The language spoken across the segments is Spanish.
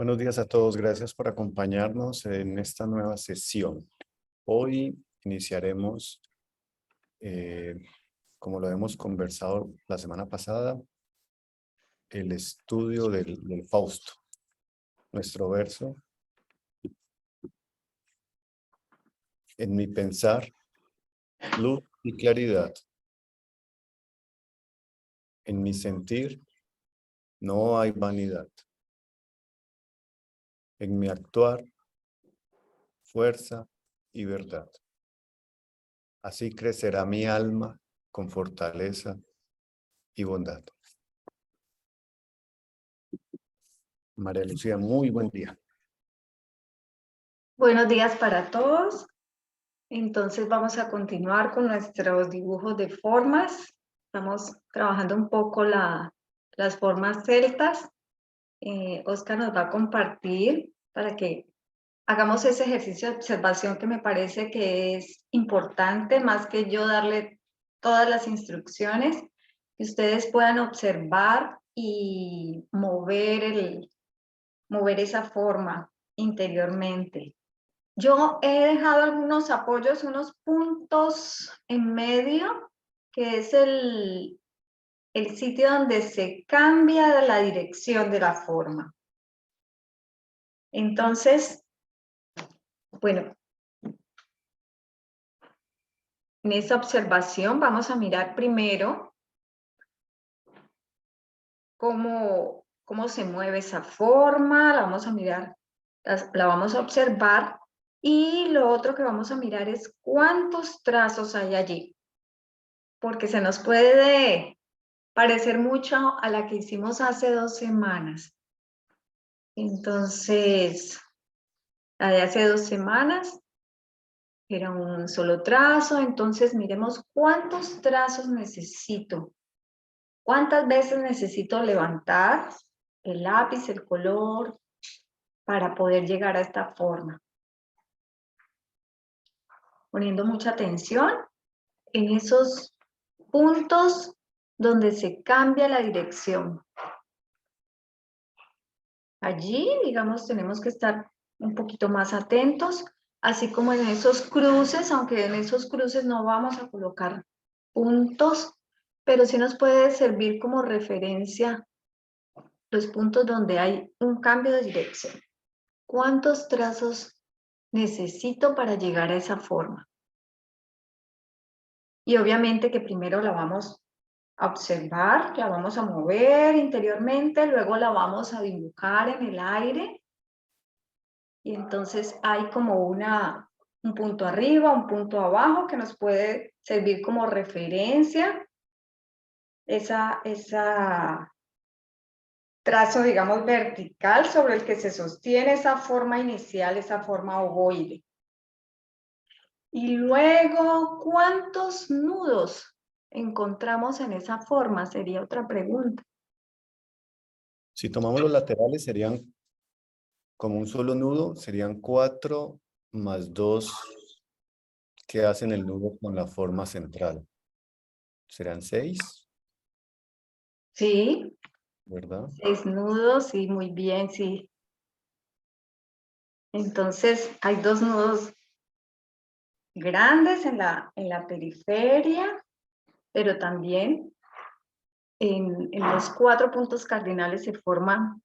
Buenos días a todos. Gracias por acompañarnos en esta nueva sesión. Hoy iniciaremos, como lo hemos conversado la semana pasada, el estudio del Fausto. Nuestro verso: en mi pensar, luz y claridad. En mi sentir, no hay vanidad. En mi actuar, fuerza y verdad. Así crecerá mi alma con fortaleza y bondad. María Lucía, muy buen día. Buenos días para todos. Entonces vamos a continuar con nuestros dibujos de formas. Estamos trabajando un poco las formas celtas. Oscar nos va a compartir para que hagamos ese ejercicio de observación que me parece que es importante, más que yo darle todas las instrucciones, que ustedes puedan observar y mover esa forma interiormente. Yo he dejado algunos apoyos, unos puntos en medio, que es el sitio donde se cambia la dirección de la forma. Entonces, bueno, en esa observación vamos a mirar primero cómo se mueve esa forma, la vamos a mirar, la vamos a observar, y lo otro que vamos a mirar es cuántos trazos hay allí, porque se nos puede parecer mucho a la que hicimos hace 2 semanas. Entonces, la de hace 2 semanas era un solo trazo. Entonces miremos cuántos trazos necesito, cuántas veces necesito levantar el lápiz, el color, para poder llegar a esta forma. Poniendo mucha atención en esos puntos donde se cambia la dirección. Allí, digamos, tenemos que estar un poquito más atentos, así como en esos cruces, aunque en esos cruces no vamos a colocar puntos, pero sí nos puede servir como referencia los puntos donde hay un cambio de dirección. ¿Cuántos trazos necesito para llegar a esa forma? Y obviamente que primero la vamos a observar, la vamos a mover interiormente, luego la vamos a dibujar en el aire. Y entonces hay como un punto arriba, un punto abajo que nos puede servir como referencia. Esa trazo, digamos, vertical sobre el que se sostiene esa forma inicial, esa forma ovoide. Y luego, ¿cuántos nudos encontramos en esa forma? Sería otra pregunta. Si tomamos los laterales, serían como un solo nudo, serían 4 más 2 que hacen el nudo con la forma central. Serán 6, Sí, ¿verdad? 6 nudos, sí, muy bien, sí. Entonces, hay 2 nudos grandes en la periferia, pero también en los 4 puntos cardinales se forman,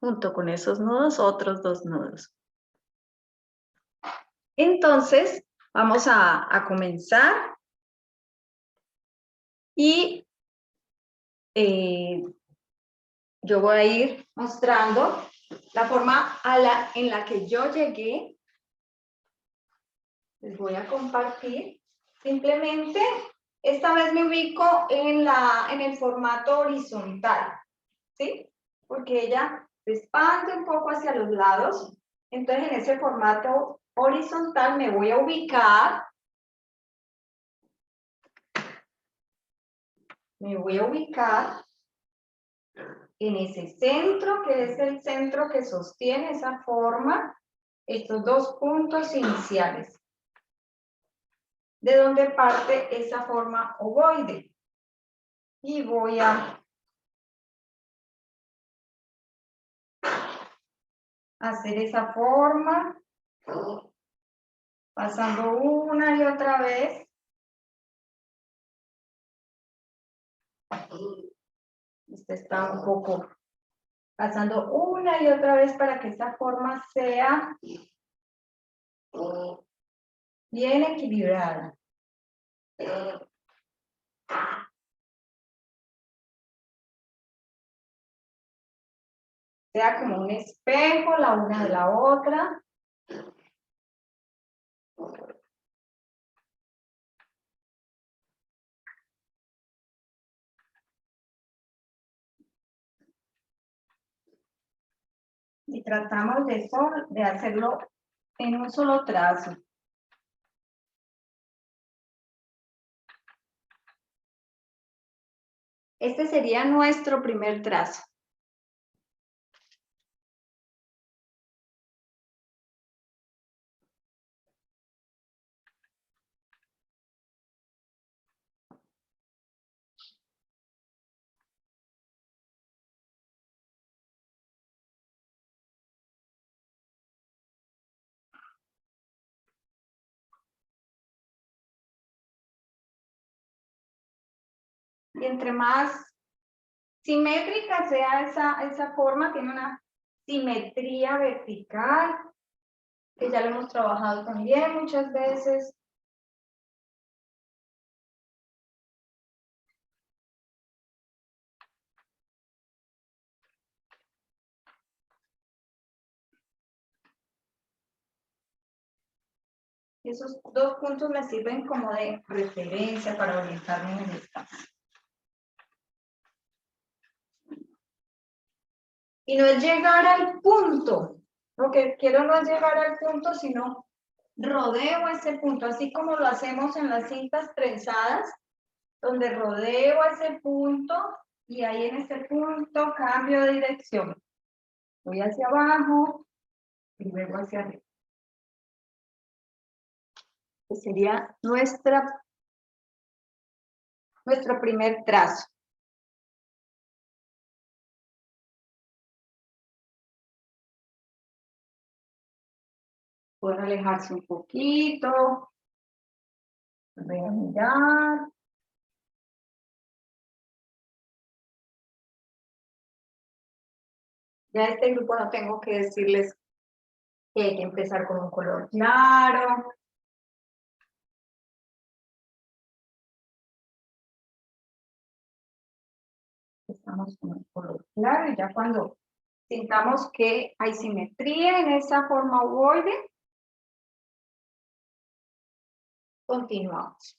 junto con esos nudos, otros 2 nudos. Entonces, vamos a comenzar y yo voy a ir mostrando la forma en la que yo llegué. Les voy a compartir. Simplemente, esta vez me ubico en el formato horizontal, ¿sí? Porque ella se expande un poco hacia los lados. Entonces, en ese formato horizontal me voy a ubicar. Me voy a ubicar en ese centro, que es el centro que sostiene esa forma, estos 2 puntos iniciales, de donde parte esa forma ovoide. Y voy a hacer esa forma, pasando una y otra vez. Este está un poco pasando una y otra vez para que esa forma sea bien equilibrada. Sea como un espejo la una de la otra. Y tratamos de hacerlo en un solo trazo. Este sería nuestro primer trazo. Y entre más simétrica sea esa forma, tiene una simetría vertical, que ya lo hemos trabajado también muchas veces. Esos dos puntos me sirven como de referencia para orientarme en el espacio. Y no es llegar al punto. Lo que quiero no es llegar al punto, sino rodeo ese punto, así como lo hacemos en las cintas trenzadas, donde rodeo ese punto y ahí en ese punto cambio de dirección. Voy hacia abajo y luego hacia arriba. Este sería nuestro primer trazo. Pueden alejarse un poquito. Voy a mirar. Ya este grupo no tengo que decirles que hay que empezar con un color claro. Estamos con un color claro y ya cuando sintamos que hay simetría en esa forma ovoide, continuamos.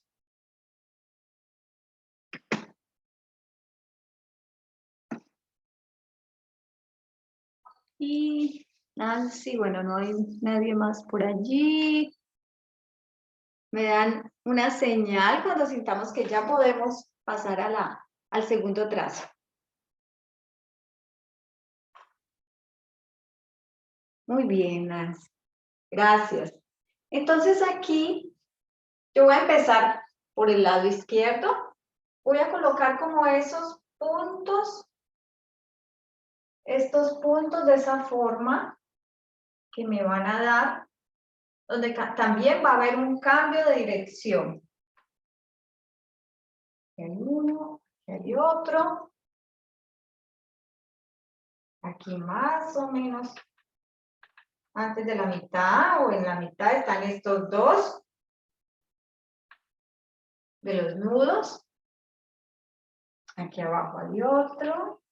Y Nancy, bueno, no hay nadie más por allí. Me dan una señal cuando sintamos que ya podemos pasar al segundo trazo. Muy bien, Nancy. Gracias. Entonces aquí yo voy a empezar por el lado izquierdo. Voy a colocar como esos puntos, estos puntos de esa forma que me van a dar, donde también va a haber un cambio de dirección. Aquí hay uno, aquí hay otro. Aquí más o menos antes de la mitad o en la mitad están estos dos de los nudos. Aquí abajo hay otro.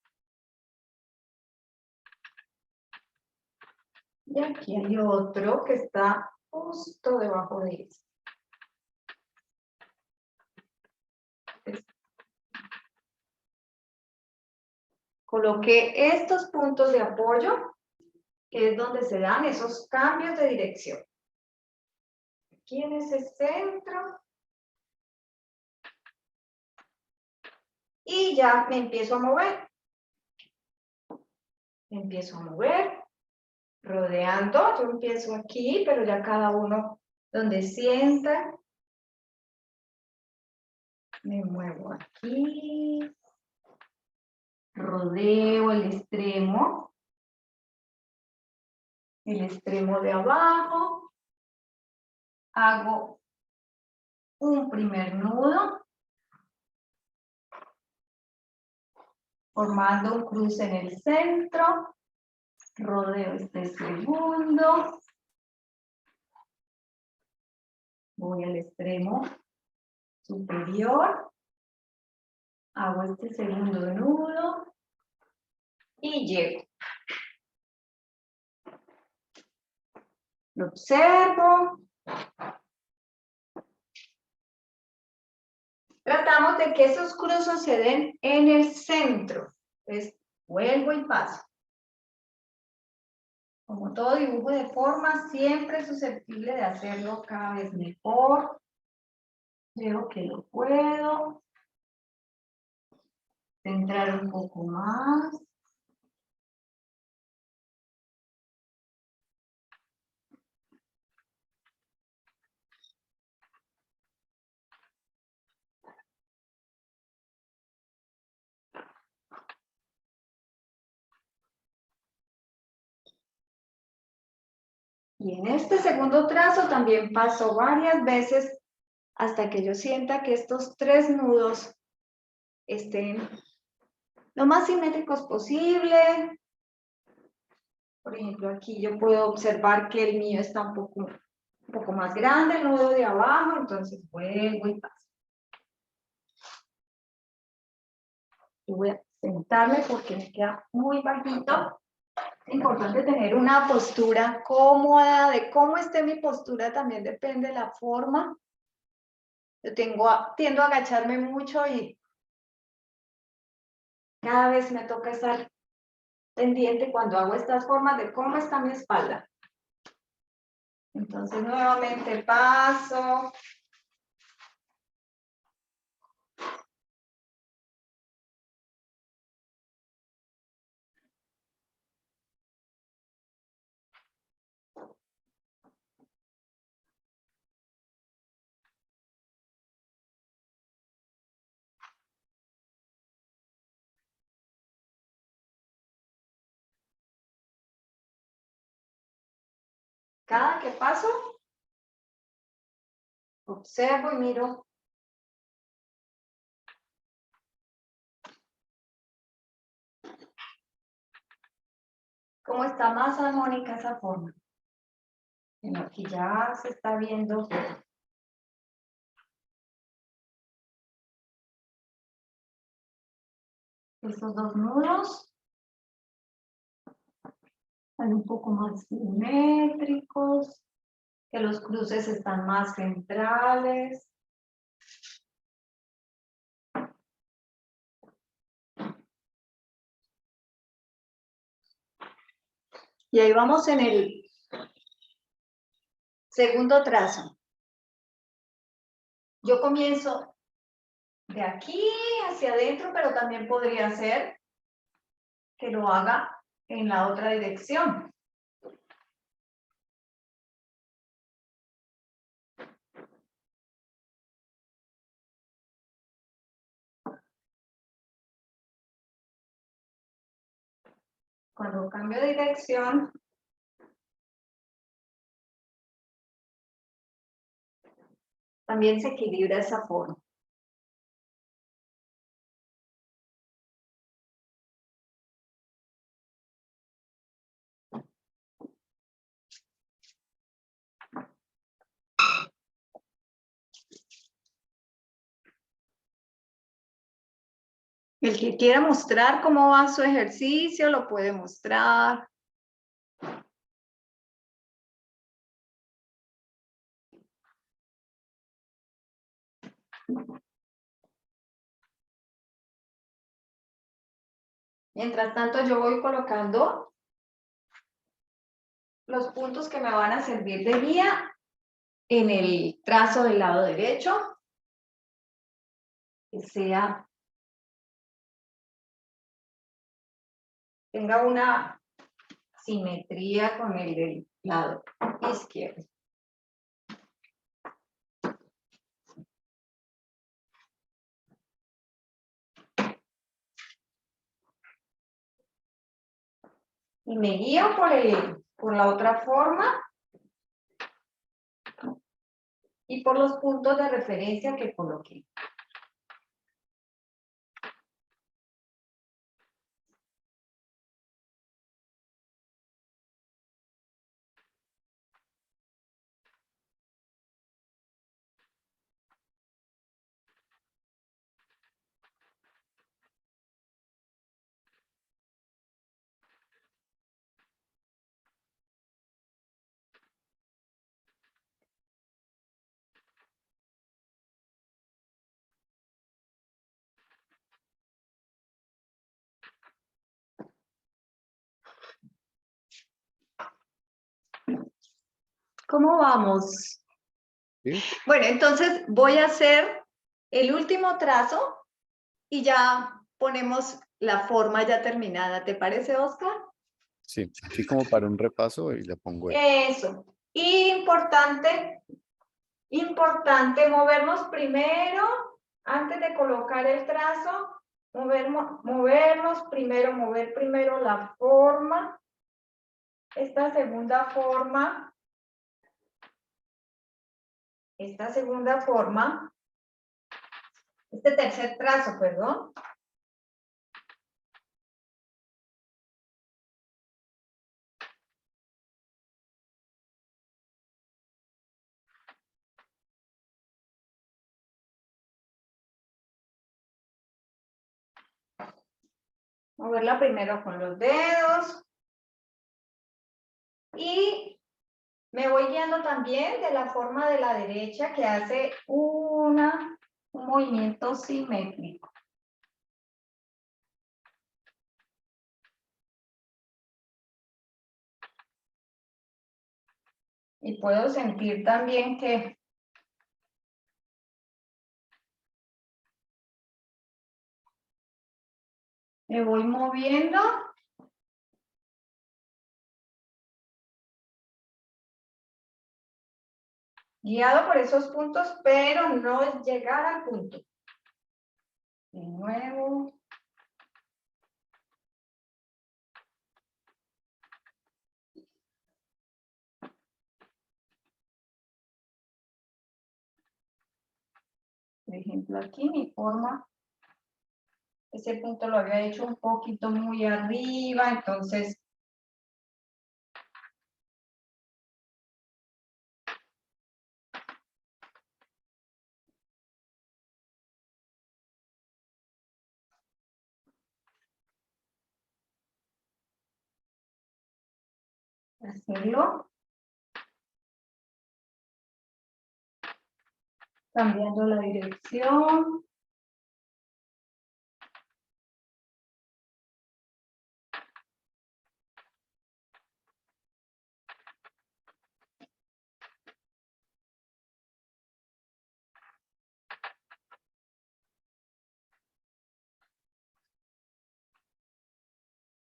Y aquí hay otro que está justo debajo de este. Coloqué estos puntos de apoyo, que es donde se dan esos cambios de dirección. Aquí en ese centro. Y ya me empiezo a mover. Me empiezo a mover, rodeando. Yo empiezo aquí, pero ya cada uno donde sienta. Me muevo aquí. Rodeo el extremo. el extremo de abajo, hago un primer nudo, formando un cruce en el centro, rodeo este segundo, voy al extremo superior, hago este segundo nudo y llego. Lo observo. Tratamos de que esos cruzos se den en el centro. Entonces, vuelvo y paso. Como todo dibujo de forma, siempre es susceptible de hacerlo cada vez mejor. Veo que lo puedo centrar un poco más. Y en este segundo trazo también paso varias veces hasta que yo sienta que estos 3 nudos estén lo más simétricos posible. Por ejemplo, aquí yo puedo observar que el mío está un poco más grande, el nudo de abajo, entonces vuelvo y paso. Y voy a sentarme porque me queda muy bajito. Es importante tener una postura cómoda, de cómo esté mi postura también depende de la forma. Yo tiendo a agacharme mucho y cada vez me toca estar pendiente cuando hago estas formas de cómo está mi espalda. Entonces nuevamente paso. Cada que paso, observo y miro cómo está más armónica esa forma. En aquí ya se está viendo esos 2 nudos. Están un poco más simétricos, que los cruces están más centrales. Y ahí vamos en el segundo trazo. Yo comienzo de aquí hacia adentro, pero también podría ser que lo haga en la otra dirección. Cuando cambio de dirección, también se equilibra esa forma. El que quiera mostrar cómo va su ejercicio, lo puede mostrar. Mientras tanto, yo voy colocando los puntos que me van a servir de guía en el trazo del lado derecho, que tenga una simetría con el del lado izquierdo. Y me guío por el por la otra forma y por los puntos de referencia que coloqué. ¿Cómo vamos? ¿Sí? Bueno, entonces voy a hacer el último trazo y ya ponemos la forma ya terminada. ¿Te parece, Oscar? Sí, aquí como para un repaso y le pongo ahí. Eso. Importante movernos primero, antes de colocar el trazo, mover primero la forma, esta segunda forma, este tercer trazo, perdón. Moverla primero con los dedos. Y me voy guiando también de la forma de la derecha que hace un movimiento simétrico. Y puedo sentir también que me voy moviendo. Guiado por esos puntos, pero no llegar al punto. De nuevo. Por ejemplo, aquí mi forma, ese punto lo había hecho un poquito muy arriba, entonces hacerlo. Cambiando la dirección.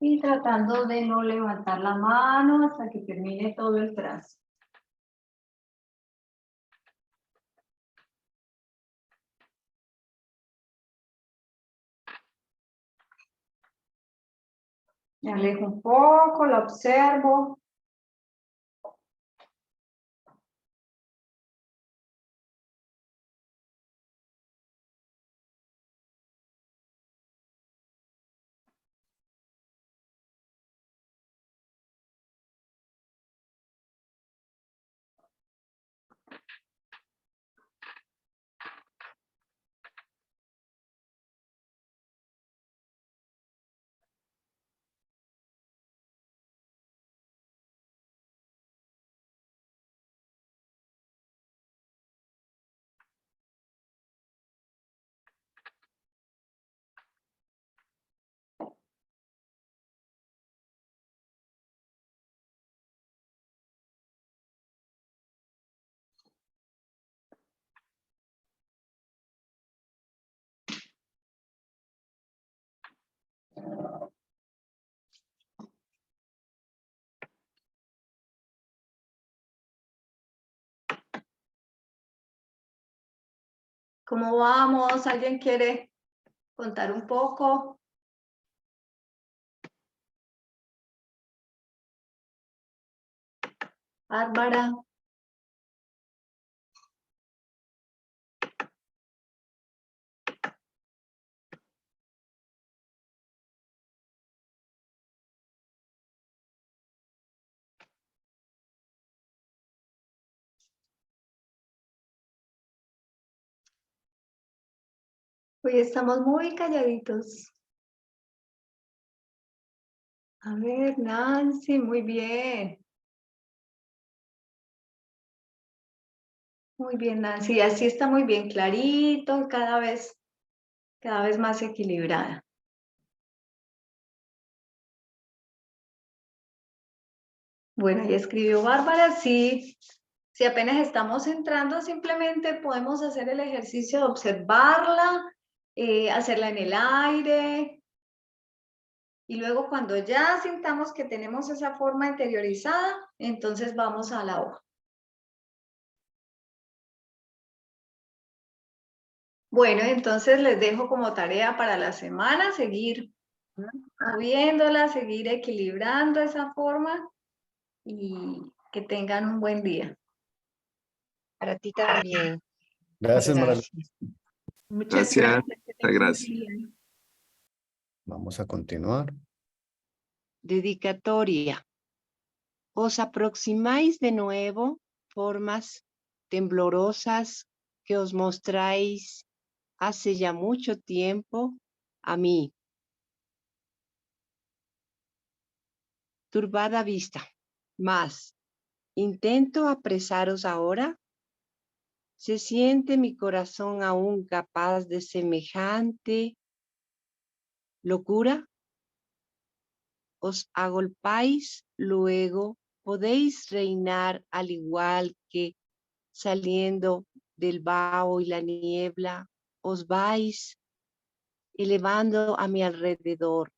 Y tratando de no levantar la mano hasta que termine todo el trazo. Me alejo un poco, la observo. ¿Cómo vamos? ¿Alguien quiere contar un poco? Bárbara. Hoy estamos muy calladitos. A ver, Nancy, muy bien. Muy bien, Nancy. Así está muy bien, clarito, cada vez más equilibrada. Bueno, ya escribió Bárbara. Sí, si apenas estamos entrando, simplemente podemos hacer el ejercicio de observarla, hacerla en el aire. Y luego cuando ya sintamos que tenemos esa forma interiorizada, entonces vamos a la hoja. Bueno, entonces les dejo como tarea para la semana seguir moviéndola, seguir equilibrando esa forma y que tengan un buen día. Para ti también. Gracias, Mara. Gracias. Muchas Gracias. gracias. Que tengan un buen Gracias. día. Vamos a continuar. Dedicatoria. Os aproximáis de nuevo, formas temblorosas que os mostráis hace ya mucho tiempo a mí. Turbada vista. Mas, intento apresaros ahora. ¿Se siente mi corazón aún capaz de semejante locura? Os agolpáis, luego podéis reinar al igual que saliendo del vaho y la niebla, os vais elevando a mi alrededor.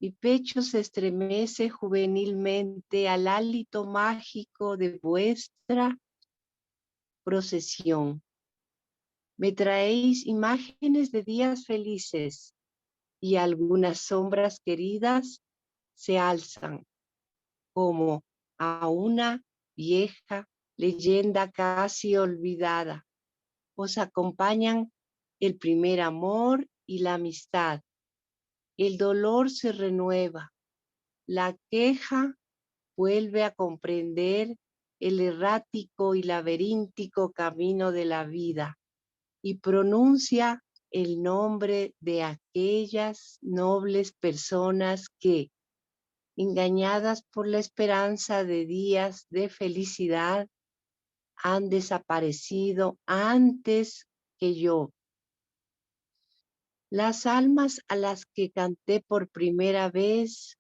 Mi pecho se estremece juvenilmente al hálito mágico de vuestra procesión. Me traéis imágenes de días felices y algunas sombras queridas se alzan como a una vieja leyenda casi olvidada. Os acompañan el primer amor y la amistad. El dolor se renueva. La queja vuelve a comprender el errático y laberíntico camino de la vida y pronuncia el nombre de aquellas nobles personas que, engañadas por la esperanza de días de felicidad, han desaparecido antes que yo. Las almas a las que canté por primera vez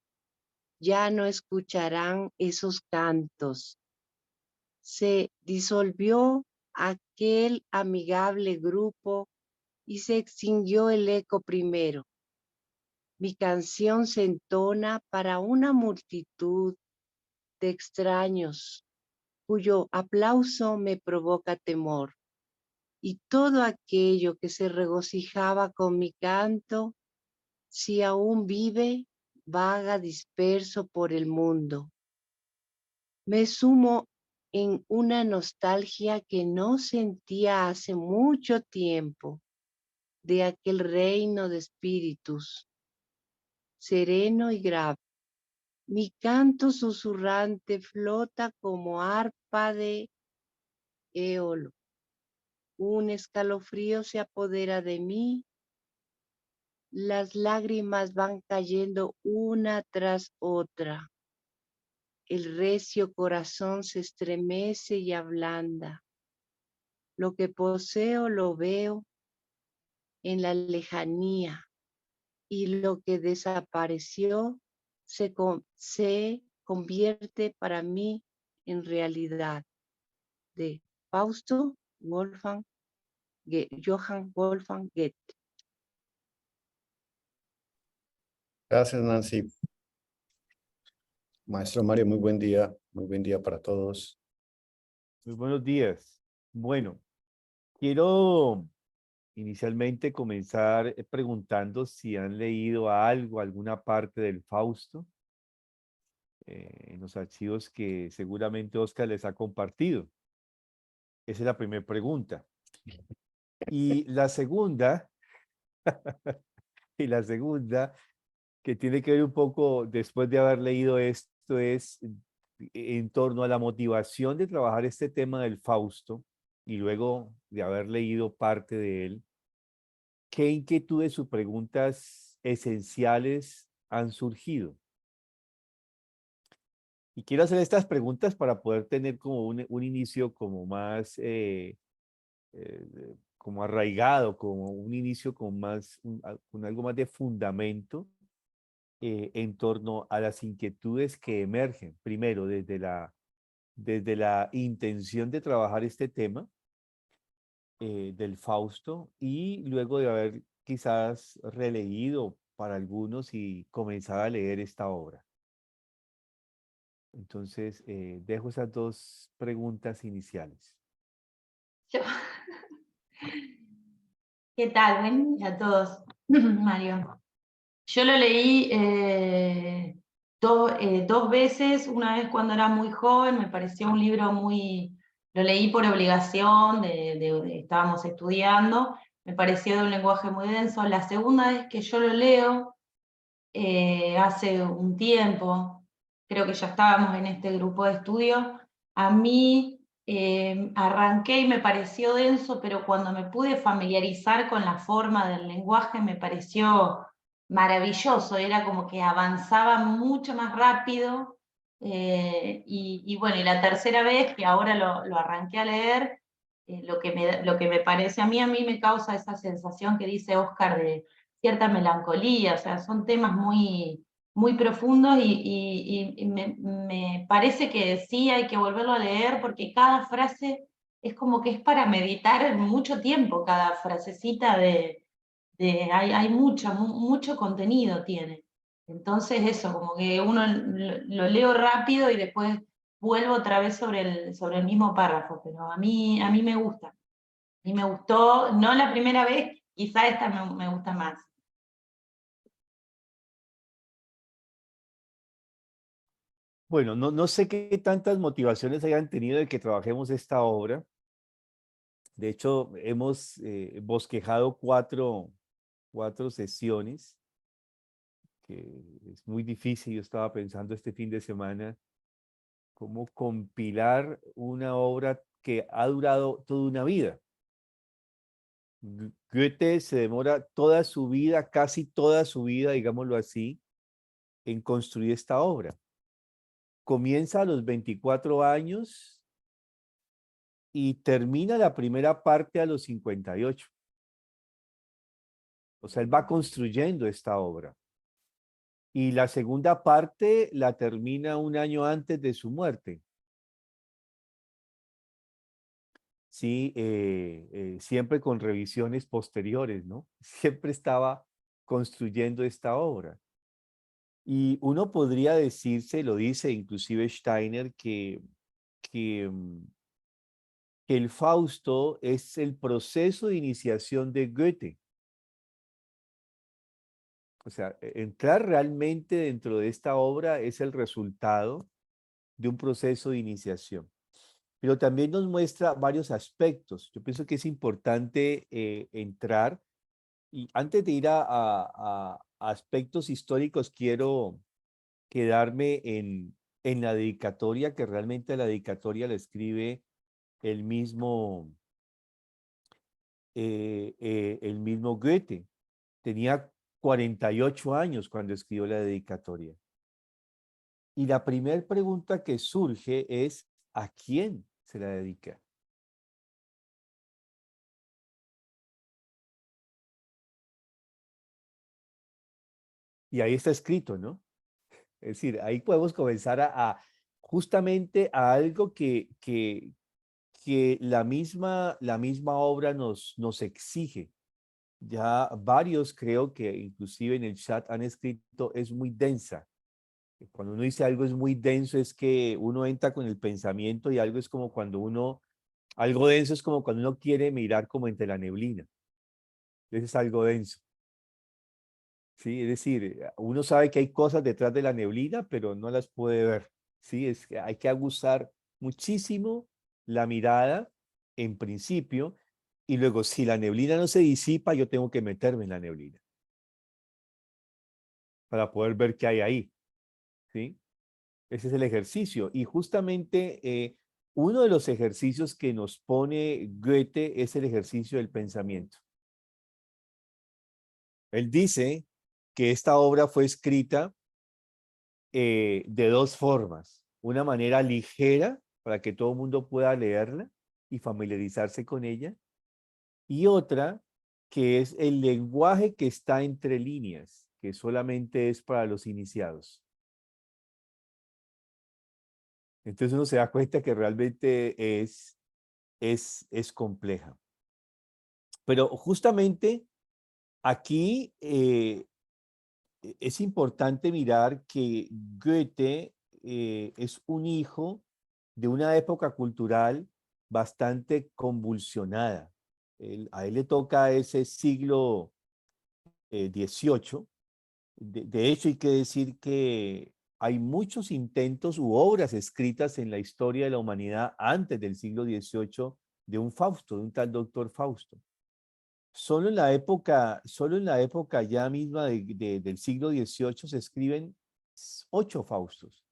ya no escucharán esos cantos. Se disolvió aquel amigable grupo y se extinguió el eco primero. Mi canción se entona para una multitud de extraños cuyo aplauso me provoca temor. Y todo aquello que se regocijaba con mi canto, si aún vive, vaga disperso por el mundo. Me sumo en una nostalgia que no sentía hace mucho tiempo, de aquel reino de espíritus, sereno y grave. Mi canto susurrante flota como arpa de éolo. Un escalofrío se apodera de mí. Las lágrimas van cayendo una tras otra. El recio corazón se estremece y ablanda. Lo que poseo lo veo en la lejanía y lo que desapareció se convierte para mí en realidad. De Fausto Johann Wolfgang Goethe. Gracias, Nancy. Maestro Mario, muy buen día para todos. Muy buenos días. Bueno, quiero inicialmente comenzar preguntando si han leído algo, alguna parte del Fausto. en los archivos que seguramente Oscar les ha compartido. Esa es la primera pregunta. Y la segunda, y la segunda, que tiene que ver un poco después de haber leído esto, es en torno a la motivación de trabajar este tema del Fausto y luego de haber leído parte de él, ¿qué inquietudes o preguntas esenciales han surgido? Y quiero hacer estas preguntas para poder tener como un inicio como más, como arraigado, como un inicio con más, con algo más de fundamento en torno a las inquietudes que emergen, primero desde la intención de trabajar este tema del Fausto y luego de haber quizás releído para algunos y comenzar a leer esta obra. Entonces, dejo esas dos preguntas iniciales. Yo. ¿Qué tal? Buen día a todos, Mario. Yo lo leí dos veces, una vez cuando era muy joven, me pareció un libro muy... Lo leí por obligación, estábamos estudiando, me pareció de un lenguaje muy denso. La segunda vez que yo lo leo, hace un tiempo, creo que ya estábamos en este grupo de estudio, a mí arranqué y me pareció denso, pero cuando me pude familiarizar con la forma del lenguaje me pareció maravilloso, era como que avanzaba mucho más rápido, y bueno, y la tercera vez que ahora lo arranqué a leer, lo que me parece a mí me causa esa sensación que dice Oscar de cierta melancolía, o sea, son temas muy, muy profundos y me parece que sí hay que volverlo a leer porque cada frase es como que es para meditar mucho tiempo, cada frasecita hay mucho contenido tiene. Entonces eso, como que uno lo leo rápido y después vuelvo otra vez sobre el mismo párrafo, pero a mí me gusta. A mí me gustó, no la primera vez, quizá esta me gusta más. Bueno, no sé qué tantas motivaciones hayan tenido de que trabajemos esta obra. De hecho, hemos bosquejado cuatro sesiones, que es muy difícil. Yo estaba pensando este fin de semana cómo compilar una obra que ha durado toda una vida. Goethe se demora toda su vida, casi toda su vida, digámoslo así, en construir esta obra. Comienza a los 24 años y termina la primera parte a los 58. O sea, él va construyendo esta obra. Y la segunda parte la termina un año antes de su muerte. Sí, siempre con revisiones posteriores, ¿no? Siempre estaba construyendo esta obra. Y uno podría decirse, lo dice inclusive Steiner, que, mm, que el Fausto es el proceso de iniciación de Goethe. O sea, entrar realmente dentro de esta obra es el resultado de un proceso de iniciación. Pero también nos muestra varios aspectos. Yo pienso que es importante entrar, y antes de ir a aspectos históricos, quiero quedarme en la dedicatoria, que realmente la dedicatoria la escribe el mismo Goethe. Tenía 48 años cuando escribió la dedicatoria. Y la primera pregunta que surge es, ¿a quién se la dedica? Y ahí está escrito, ¿no? Es decir, ahí podemos comenzar justamente a algo que la misma obra nos exige. Ya varios creo que inclusive en el chat han escrito, es muy densa. Cuando uno dice algo es muy denso, es que uno entra con el pensamiento y algo es como algo denso es como cuando uno quiere mirar como entre la neblina. Eso es algo denso. ¿sí? Es decir, uno sabe que hay cosas detrás de la neblina, pero no las puede ver, ¿sí? Es que hay que aguzar muchísimo la mirada en principio, y luego si la neblina no se disipa, yo tengo que meterme en la neblina para poder ver qué hay ahí, ¿sí? Ese es el ejercicio. Y justamente uno de los ejercicios que nos pone Goethe es el ejercicio del pensamiento. Él dice que esta obra fue escrita de dos formas. Una manera ligera para que todo el mundo pueda leerla y familiarizarse con ella. Y otra que es el lenguaje que está entre líneas, que solamente es para los iniciados. Entonces uno se da cuenta que realmente es compleja. Pero justamente aquí es importante mirar que Goethe es un hijo de una época cultural bastante convulsionada. A él le toca ese siglo XVIII. De hecho, hay que decir que hay muchos intentos u obras escritas en la historia de la humanidad antes del siglo XVIII de un Fausto, de un tal doctor Fausto. Solo en la época ya misma del siglo XVIII se escriben 8 Faustos.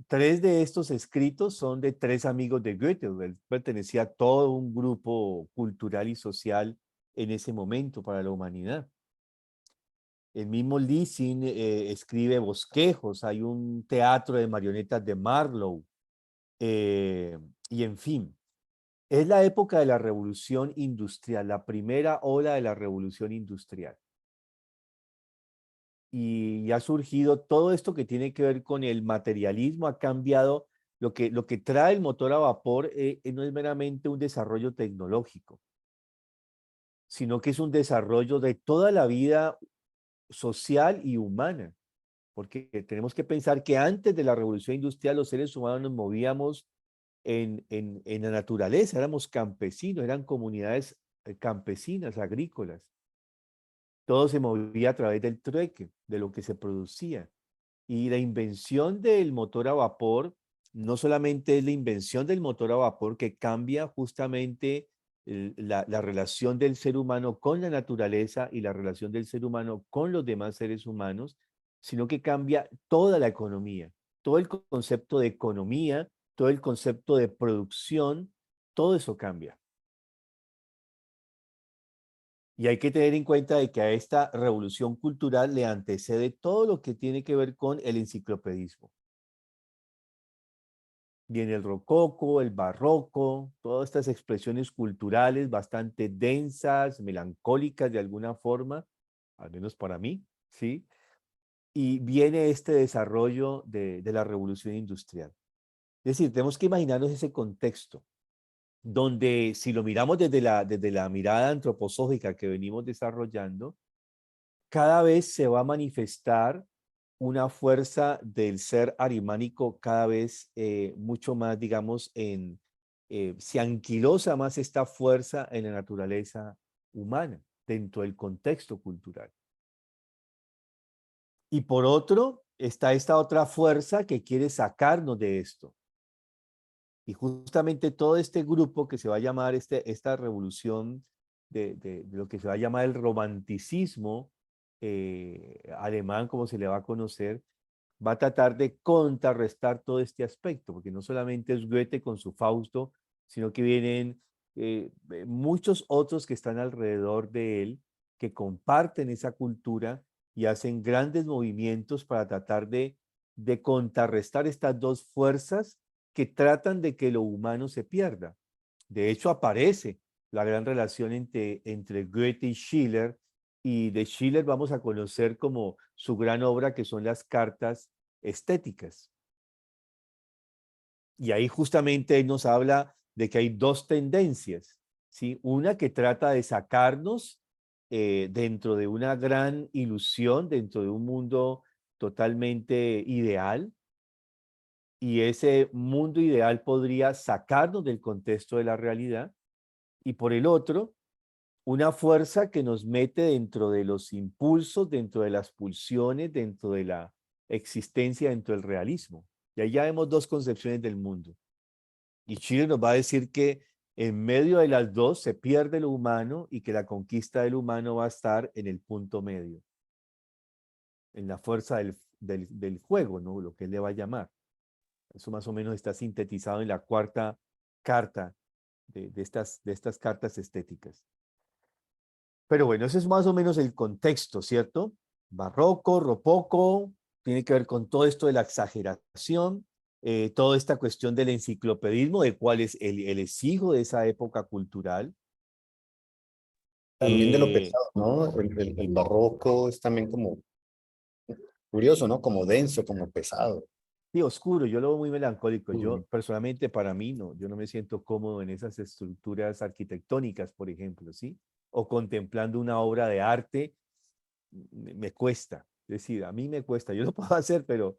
3 de estos escritos son de 3 amigos de Goethe. Él pertenecía a todo un grupo cultural y social en ese momento para la humanidad. El mismo Lessing escribe bosquejos, hay un teatro de marionetas de Marlowe, y en fin. Es la época de la revolución industrial, la primera ola de la revolución industrial. Y ha surgido todo esto que tiene que ver con el materialismo, ha cambiado lo que trae el motor a vapor, no es meramente un desarrollo tecnológico, sino que es un desarrollo de toda la vida social y humana, porque tenemos que pensar que antes de la revolución industrial los seres humanos nos movíamos en la naturaleza, éramos campesinos, eran comunidades campesinas, agrícolas. Todo se movía a través del trueque, de lo que se producía. Y la invención del motor a vapor, no solamente es la invención del motor a vapor que cambia justamente la relación del ser humano con la naturaleza y la relación del ser humano con los demás seres humanos, sino que cambia toda la economía, todo el concepto de economía, todo el concepto de producción, todo eso cambia. Y hay que tener en cuenta de que a esta revolución cultural le antecede todo lo que tiene que ver con el enciclopedismo. Viene el rococó, el barroco, todas estas expresiones culturales bastante densas, melancólicas de alguna forma, al menos para mí, ¿sí? Y viene este desarrollo de la revolución industrial. Es decir, tenemos que imaginarnos ese contexto, donde si lo miramos desde la mirada antroposófica que venimos desarrollando, cada vez se va a manifestar una fuerza del ser arimánico cada vez mucho más, digamos, se anquilosa más esta fuerza en la naturaleza humana, dentro del contexto cultural. Y por otro, está esta otra fuerza que quiere sacarnos de esto. Y justamente todo este grupo que se va a llamar esta revolución de lo que se va a llamar el romanticismo alemán, como se le va a conocer, va a tratar de contrarrestar todo este aspecto, porque no solamente es Goethe con su Fausto, sino que vienen muchos otros que están alrededor de él, que comparten esa cultura y hacen grandes movimientos para tratar de contrarrestar estas dos fuerzas que tratan de que lo humano se pierda. De hecho, aparece la gran relación entre Goethe y Schiller, y de Schiller vamos a conocer como su gran obra, que son las cartas estéticas. Y ahí justamente él nos habla de que hay dos tendencias, ¿sí? Una que trata de sacarnos dentro de una gran ilusión, dentro de un mundo totalmente ideal, y ese mundo ideal podría sacarnos del contexto de la realidad, y por el otro, una fuerza que nos mete dentro de los impulsos, dentro de las pulsiones, dentro de la existencia, dentro del realismo. Y ahí ya vemos dos concepciones del mundo. Y Chile nos va a decir que en medio de las dos se pierde lo humano y que la conquista del humano va a estar en el punto medio, en la fuerza del juego, ¿no? Lo que él le va a llamar. Eso más o menos está sintetizado en la cuarta carta de estas cartas estéticas. Pero bueno, ese es más o menos el contexto, ¿cierto? Barroco, rococo, tiene que ver con todo esto de la exageración, toda esta cuestión del enciclopedismo, de cuál es el hijo de esa época cultural. También de lo pesado, ¿no? El barroco es también como curioso, ¿no? Como denso, como pesado. Sí, oscuro, yo lo veo muy melancólico. Yo Mm. personalmente para mí no, yo no me siento cómodo en esas estructuras arquitectónicas, por ejemplo, ¿sí? O contemplando una obra de arte, me cuesta. Es decir, a mí me cuesta, yo lo puedo hacer, pero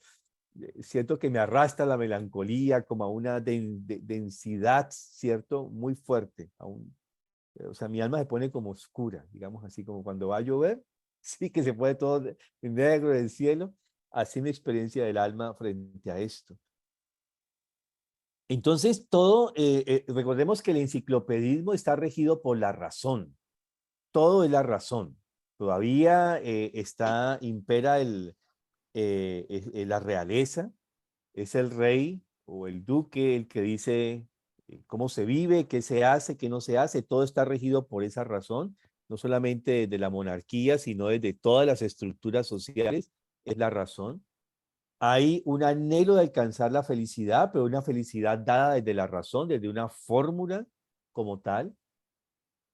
siento que me arrastra la melancolía como a una densidad, ¿cierto? Muy fuerte. O sea, mi alma se pone como oscura, digamos así, como cuando va a llover, sí que se pone todo negro del cielo. Así mi experiencia del alma frente a esto. Entonces, recordemos que el enciclopedismo está regido por la razón. Todo es la razón. Todavía impera la realeza, es el rey o el duque el que dice cómo se vive, qué se hace, qué no se hace. Todo está regido por esa razón, no solamente de la monarquía, sino desde todas las estructuras sociales, es la razón. Hay un anhelo de alcanzar la felicidad, pero una felicidad dada desde la razón, desde una fórmula como tal.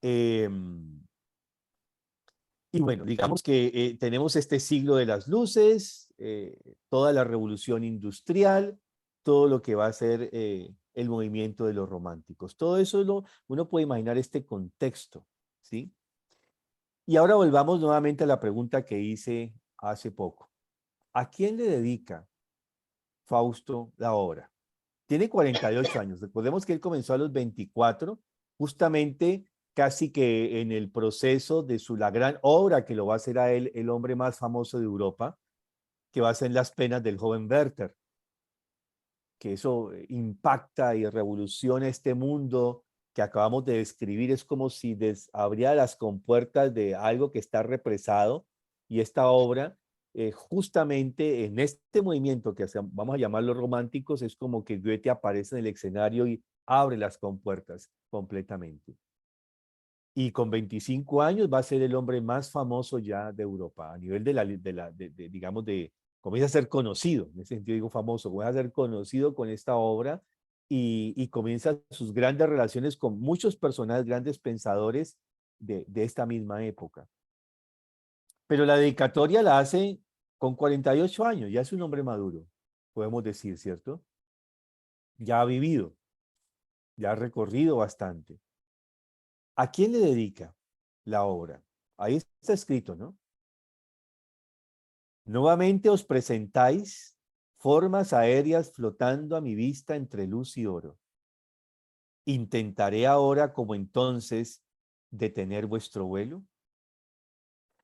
Y bueno, digamos que tenemos este siglo de las luces, toda la revolución industrial, todo lo que va a ser el movimiento de los románticos. Todo eso uno puede imaginar este contexto, ¿sí? Y ahora volvamos nuevamente a la pregunta que hice hace poco. ¿A quién le dedica Fausto la obra? Tiene 48 años. Recordemos que él comenzó a los 24, justamente casi que en el proceso de la gran obra que lo va a hacer a él el hombre más famoso de Europa, que va a ser Las penas del joven Werther, que eso impacta y revoluciona este mundo que acabamos de describir. Es como si abría las compuertas de algo que está represado, y esta obra justamente en este movimiento que vamos a llamarlo románticos, es como que Goethe aparece en el escenario y abre las compuertas completamente. Y con 25 años va a ser el hombre más famoso ya de Europa, a nivel digamos, comienza a ser conocido, en ese sentido digo famoso, comienza a ser conocido con esta obra y comienza sus grandes relaciones con muchos personajes, grandes pensadores de esta misma época. Pero la dedicatoria la hace con 48 años, ya es un hombre maduro, podemos decir, ¿cierto? Ya ha vivido, ya ha recorrido bastante. ¿A quién le dedica la obra? Ahí está escrito, ¿no? Nuevamente os presentáis formas aéreas flotando a mi vista entre luz y oro. ¿Intentaré ahora, como entonces, detener vuestro vuelo?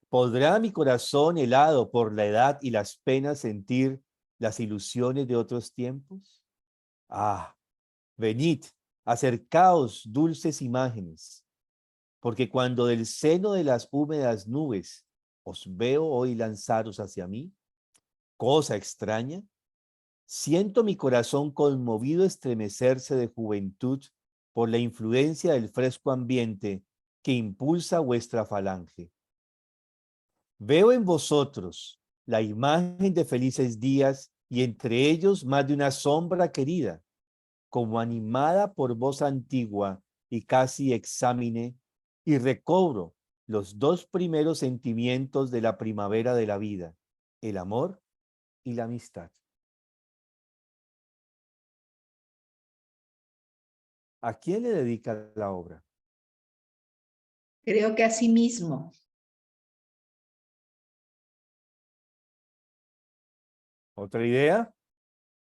¿Podrá mi corazón helado por la edad y las penas sentir las ilusiones de otros tiempos? Ah, venid, acercaos, dulces imágenes, porque cuando del seno de las húmedas nubes os veo hoy lanzaros hacia mí, cosa extraña, siento mi corazón conmovido estremecerse de juventud por la influencia del fresco ambiente que impulsa vuestra falange. Veo en vosotros la imagen de felices días y entre ellos más de una sombra querida, como animada por voz antigua y casi exámine, y recobro los dos primeros sentimientos de la primavera de la vida, el amor y la amistad. ¿A quién le dedica la obra? Creo que a sí mismo. ¿Otra idea?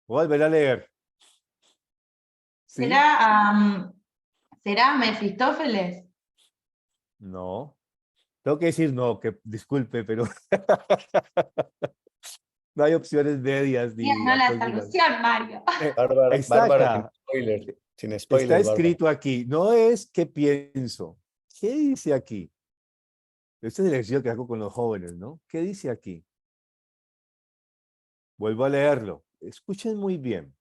Voy a volver a leer. ¿Sí? ¿Será Mefistófeles? No. Tengo que decir no, que disculpe, pero no hay opciones medias Mira, ni no la alternativas. solución, Mario. Bárbara, Está Bárbara, sin acá, spoiler. Sin está spoiler, Bárbara. escrito aquí. No es que pienso. ¿Qué dice aquí? Este es el ejercicio que hago con los jóvenes, ¿no? ¿Qué dice aquí? Vuelvo a leerlo. Escuchen muy bien.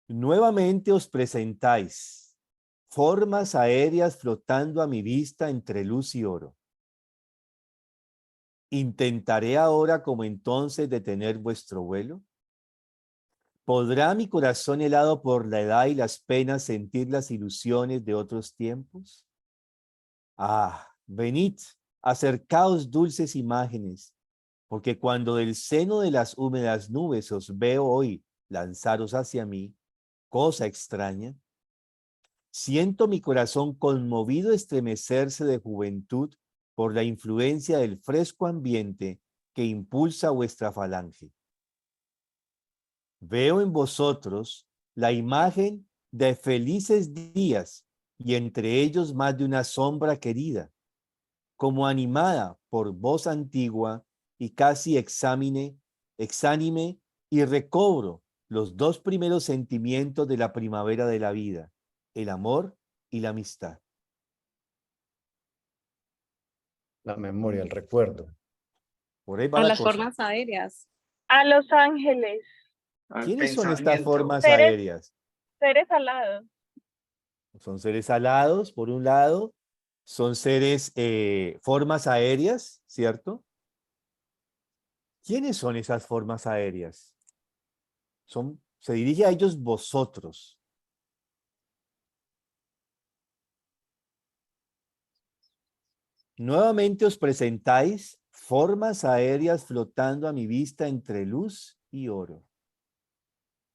Nuevamente os presentáis, formas aéreas flotando a mi vista entre luz y oro. ¿Intentaré ahora como entonces detener vuestro vuelo? ¿Podrá mi corazón helado por la edad y las penas sentir las ilusiones de otros tiempos? Ah, venid, acercaos dulces imágenes, porque cuando del seno de las húmedas nubes os veo hoy lanzaros hacia mí, cosa extraña, siento mi corazón conmovido estremecerse de juventud por la influencia del fresco ambiente que impulsa vuestra falange. Veo en vosotros la imagen de felices días y entre ellos más de una sombra querida, como animada por voz antigua y casi exánime, y recobro los dos primeros sentimientos de la primavera de la vida, el amor y la amistad. La memoria, el recuerdo. Por ahí va A la las cosa. formas aéreas. A los ángeles, ¿Quiénes son estas formas Seres- aéreas? seres alados. Son seres alados, por un lado, son seres, formas aéreas, ¿cierto? ¿Quiénes son esas formas aéreas? Se dirige a ellos vosotros. Nuevamente os presentáis formas aéreas flotando a mi vista entre luz y oro.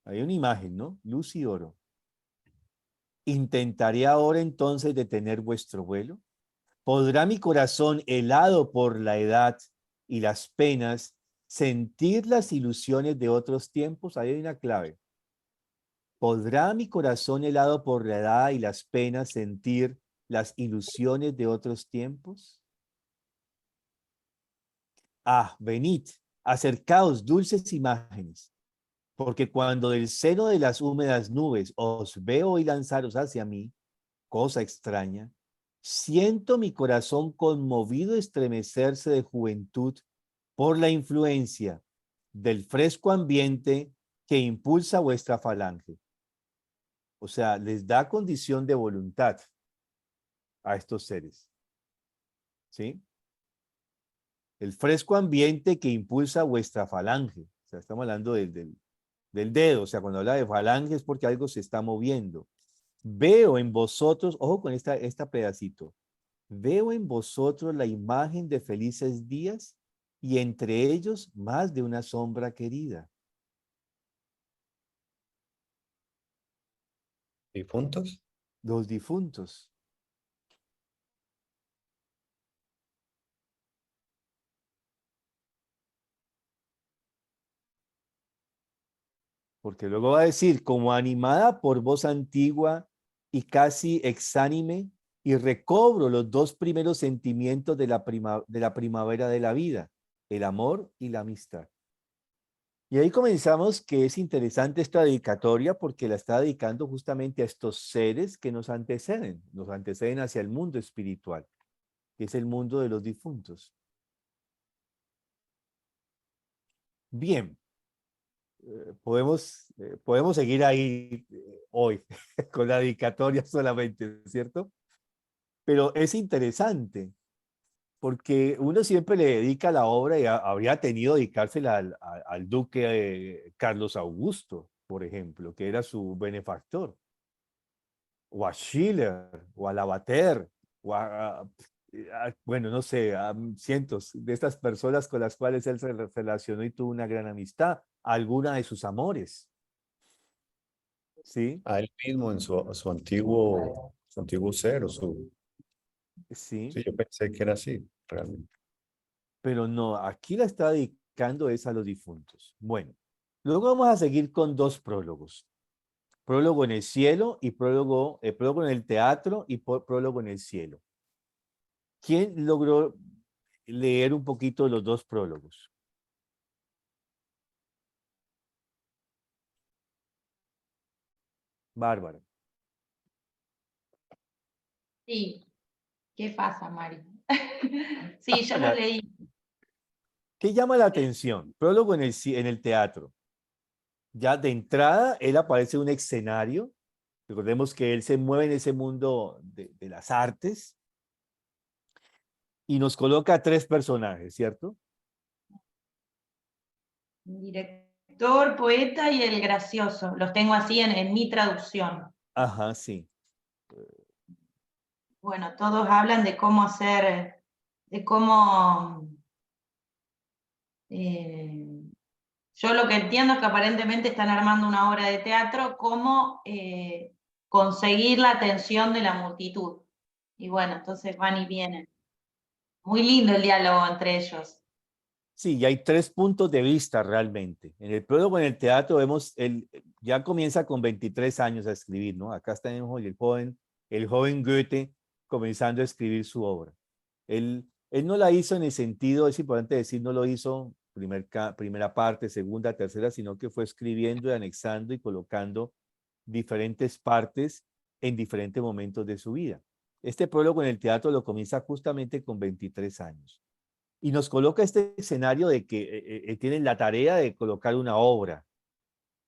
Hay una imagen, ¿no? Luz y oro. ¿Intentaré ahora entonces detener vuestro vuelo? ¿Podrá mi corazón helado por la edad y las penas sentir las ilusiones de otros tiempos? Ahí hay una clave. ¿Podrá mi corazón helado por la edad y las penas sentir las ilusiones de otros tiempos? Ah, venid, acercaos dulces imágenes, porque cuando del seno de las húmedas nubes os veo y lanzaros hacia mí, cosa extraña, siento mi corazón conmovido estremecerse de juventud por la influencia del fresco ambiente que impulsa vuestra falange. O sea, les da condición de voluntad a estos seres. ¿Sí? El fresco ambiente que impulsa vuestra falange. O sea, estamos hablando del dedo. O sea, cuando habla de falange es porque algo se está moviendo. Veo en vosotros, ojo con esta pedacito, veo en vosotros la imagen de felices días y entre ellos más de una sombra querida. ¿Difuntos? Los difuntos. Porque luego va a decir, como animada por voz antigua y casi exánime, y recobro los dos primeros sentimientos de la primavera de la vida, el amor y la amistad. Y ahí comenzamos que es interesante esta dedicatoria porque la está dedicando justamente a estos seres que nos anteceden hacia el mundo espiritual, que es el mundo de los difuntos. Bien, podemos seguir ahí hoy con la dedicatoria solamente, ¿cierto? Pero es interesante porque uno siempre le dedica la obra y habría tenido dedicársela al duque Carlos Augusto, por ejemplo, que era su benefactor, o a Schiller, o a Lavater, o bueno, no sé, a cientos de estas personas con las cuales él se relacionó y tuvo una gran amistad, alguna de sus amores, ¿sí? A él mismo en su antiguo ser o su... Sí, Sí, yo pensé que era así, realmente. pero no, aquí la está dedicando es a los difuntos. Bueno, luego vamos a seguir con dos prólogos. prólogo en el cielo y prólogo en el teatro y prólogo en el cielo. ¿Quién logró leer un poquito los dos prólogos? Bárbara. Sí, ¿qué pasa, Mari? Sí, yo lo La- leí. ¿Qué llama la atención? Prólogo en el teatro. Ya de entrada, él aparece en un escenario. Recordemos que él se mueve en ese mundo de las artes y nos coloca a tres personajes, ¿cierto? Director, poeta y el gracioso. Los tengo así en mi traducción. Ajá, sí. Bueno, todos hablan de cómo hacer, de cómo... yo lo que entiendo es que aparentemente están armando una obra de teatro, cómo conseguir la atención de la multitud. Y bueno, entonces van y vienen. Muy lindo el diálogo entre ellos. Sí, y hay tres puntos de vista realmente. En el prólogo en el teatro vemos, él ya comienza con 23 años a escribir, ¿no? Acá tenemos el joven Goethe comenzando a escribir su obra. Él no la hizo en el sentido, es importante decir, no lo hizo primera parte, segunda, tercera, sino que fue escribiendo y anexando y colocando diferentes partes en diferentes momentos de su vida. Este prólogo en el teatro lo comienza justamente con 23 años. Y nos coloca este escenario de que tienen la tarea de colocar una obra.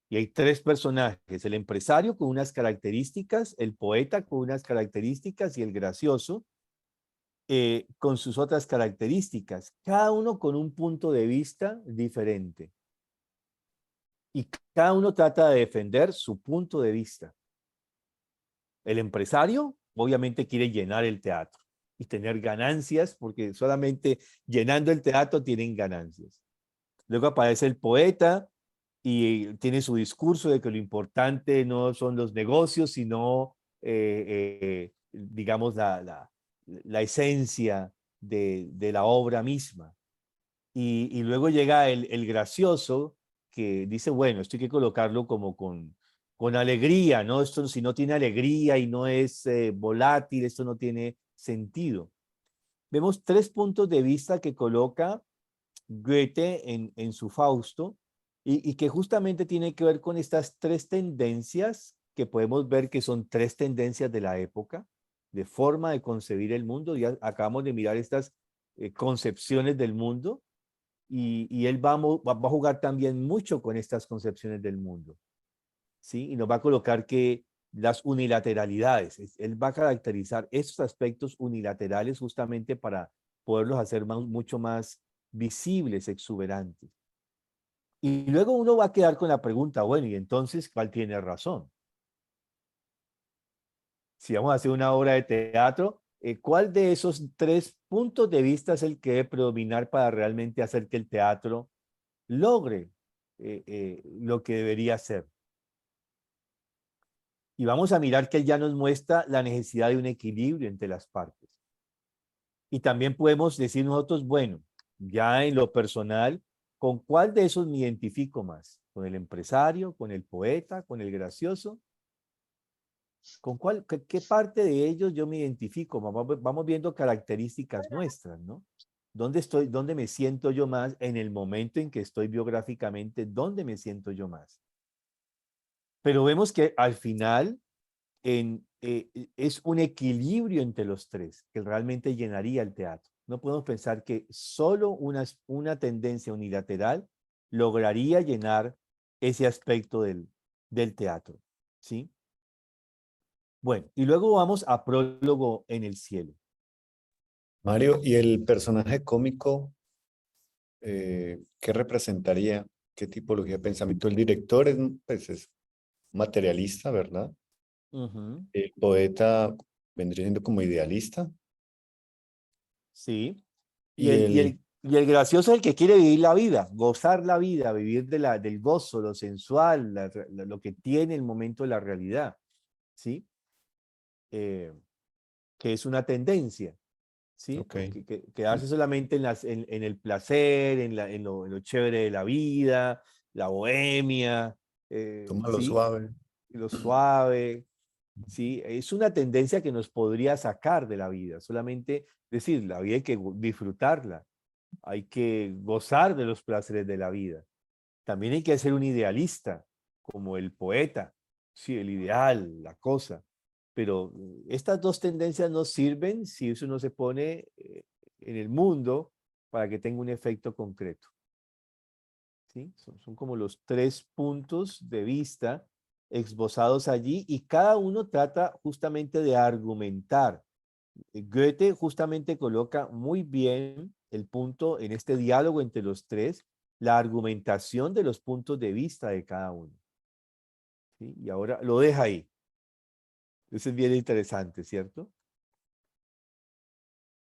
Y hay tres personajes, el empresario con unas características, el poeta con unas características y el gracioso con sus otras características, cada uno con un punto de vista diferente. Y cada uno trata de defender su punto de vista. El empresario obviamente quiere llenar el teatro y tener ganancias, porque solamente llenando el teatro tienen ganancias. Luego aparece el poeta y tiene su discurso de que lo importante no son los negocios, sino, digamos, la esencia de la obra misma. Y luego llega el gracioso que dice, bueno, esto hay que colocarlo como con alegría, ¿no? Esto si no tiene alegría y no es volátil, esto no tiene sentido. Vemos tres puntos de vista que coloca Goethe en su Fausto y que justamente tiene que ver con estas tres tendencias que podemos ver que son tres tendencias de la época, de forma de concebir el mundo. Ya acabamos de mirar estas concepciones del mundo y él va a jugar también mucho con estas concepciones del mundo, ¿sí? Y nos va a colocar que las unilateralidades, él va a caracterizar estos aspectos unilaterales justamente para poderlos hacer mucho más visibles, exuberantes. Y luego uno va a quedar con la pregunta, bueno, y entonces, ¿cuál tiene razón? Si vamos a hacer una obra de teatro, ¿cuál de esos tres puntos de vista es el que debe predominar para realmente hacer que el teatro logre lo que debería ser? Y vamos a mirar que él ya nos muestra la necesidad de un equilibrio entre las partes. Y también podemos decir nosotros, bueno, ya en lo personal, ¿con cuál de esos me identifico más? ¿Con el empresario, con el poeta, con el gracioso? ¿Con qué parte de ellos yo me identifico? Vamos viendo características nuestras, ¿no? ¿Dónde me siento yo más en el momento en que estoy biográficamente? ¿Dónde me siento yo más? Pero vemos que al final es un equilibrio entre los tres que realmente llenaría el teatro. No podemos pensar que solo una tendencia unilateral lograría llenar ese aspecto del teatro, ¿sí? Bueno, y luego vamos a prólogo en el cielo. Mario, ¿y el personaje cómico qué representaría? ¿Qué tipología de pensamiento? El director pues, es materialista, ¿verdad? Ujú, El poeta vendría siendo como idealista. sí. Y Y el gracioso es el que quiere vivir la vida, gozar la vida, vivir del gozo, lo sensual, lo que tiene el momento de la realidad, ¿sí? Que es una tendencia, ¿sí? ok. Quedarse solamente en el placer, en lo chévere de la vida, la bohemia, Tómalo ¿sí? suave. lo suave, ¿sí? Es una tendencia que nos podría sacar de la vida, solamente decir, la vida hay que disfrutarla, hay que gozar de los placeres de la vida. También hay que ser un idealista, como el poeta, sí, el ideal, la cosa. Pero estas dos tendencias no sirven si eso no se pone en el mundo para que tenga un efecto concreto. ¿Sí? Son como los 3 puntos de vista esbozados allí y cada uno trata justamente de argumentar. Goethe justamente coloca muy bien el punto en este diálogo entre los tres, la argumentación de los puntos de vista de cada uno. ¿Sí? Y ahora lo deja ahí. Eso es bien interesante, ¿cierto?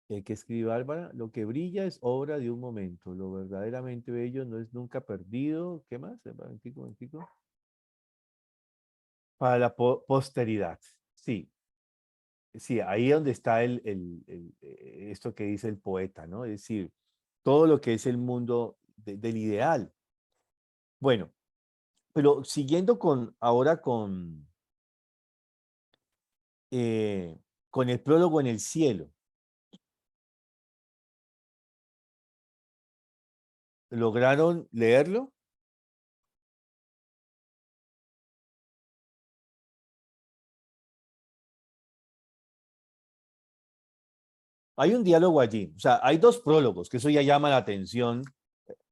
El que escribe Bárbara, lo que brilla es obra de un momento, lo verdaderamente bello no es nunca perdido. ¿Qué más? Momentico, momentico. Para la posteridad, sí. Sí, ahí es donde está esto que dice el poeta, ¿no? Es decir, todo lo que es el mundo del ideal. Bueno, pero siguiendo ahora con el prólogo en el cielo. ¿Lograron leerlo? Hay un diálogo allí, o sea, hay 2 prólogos, que eso ya llama la atención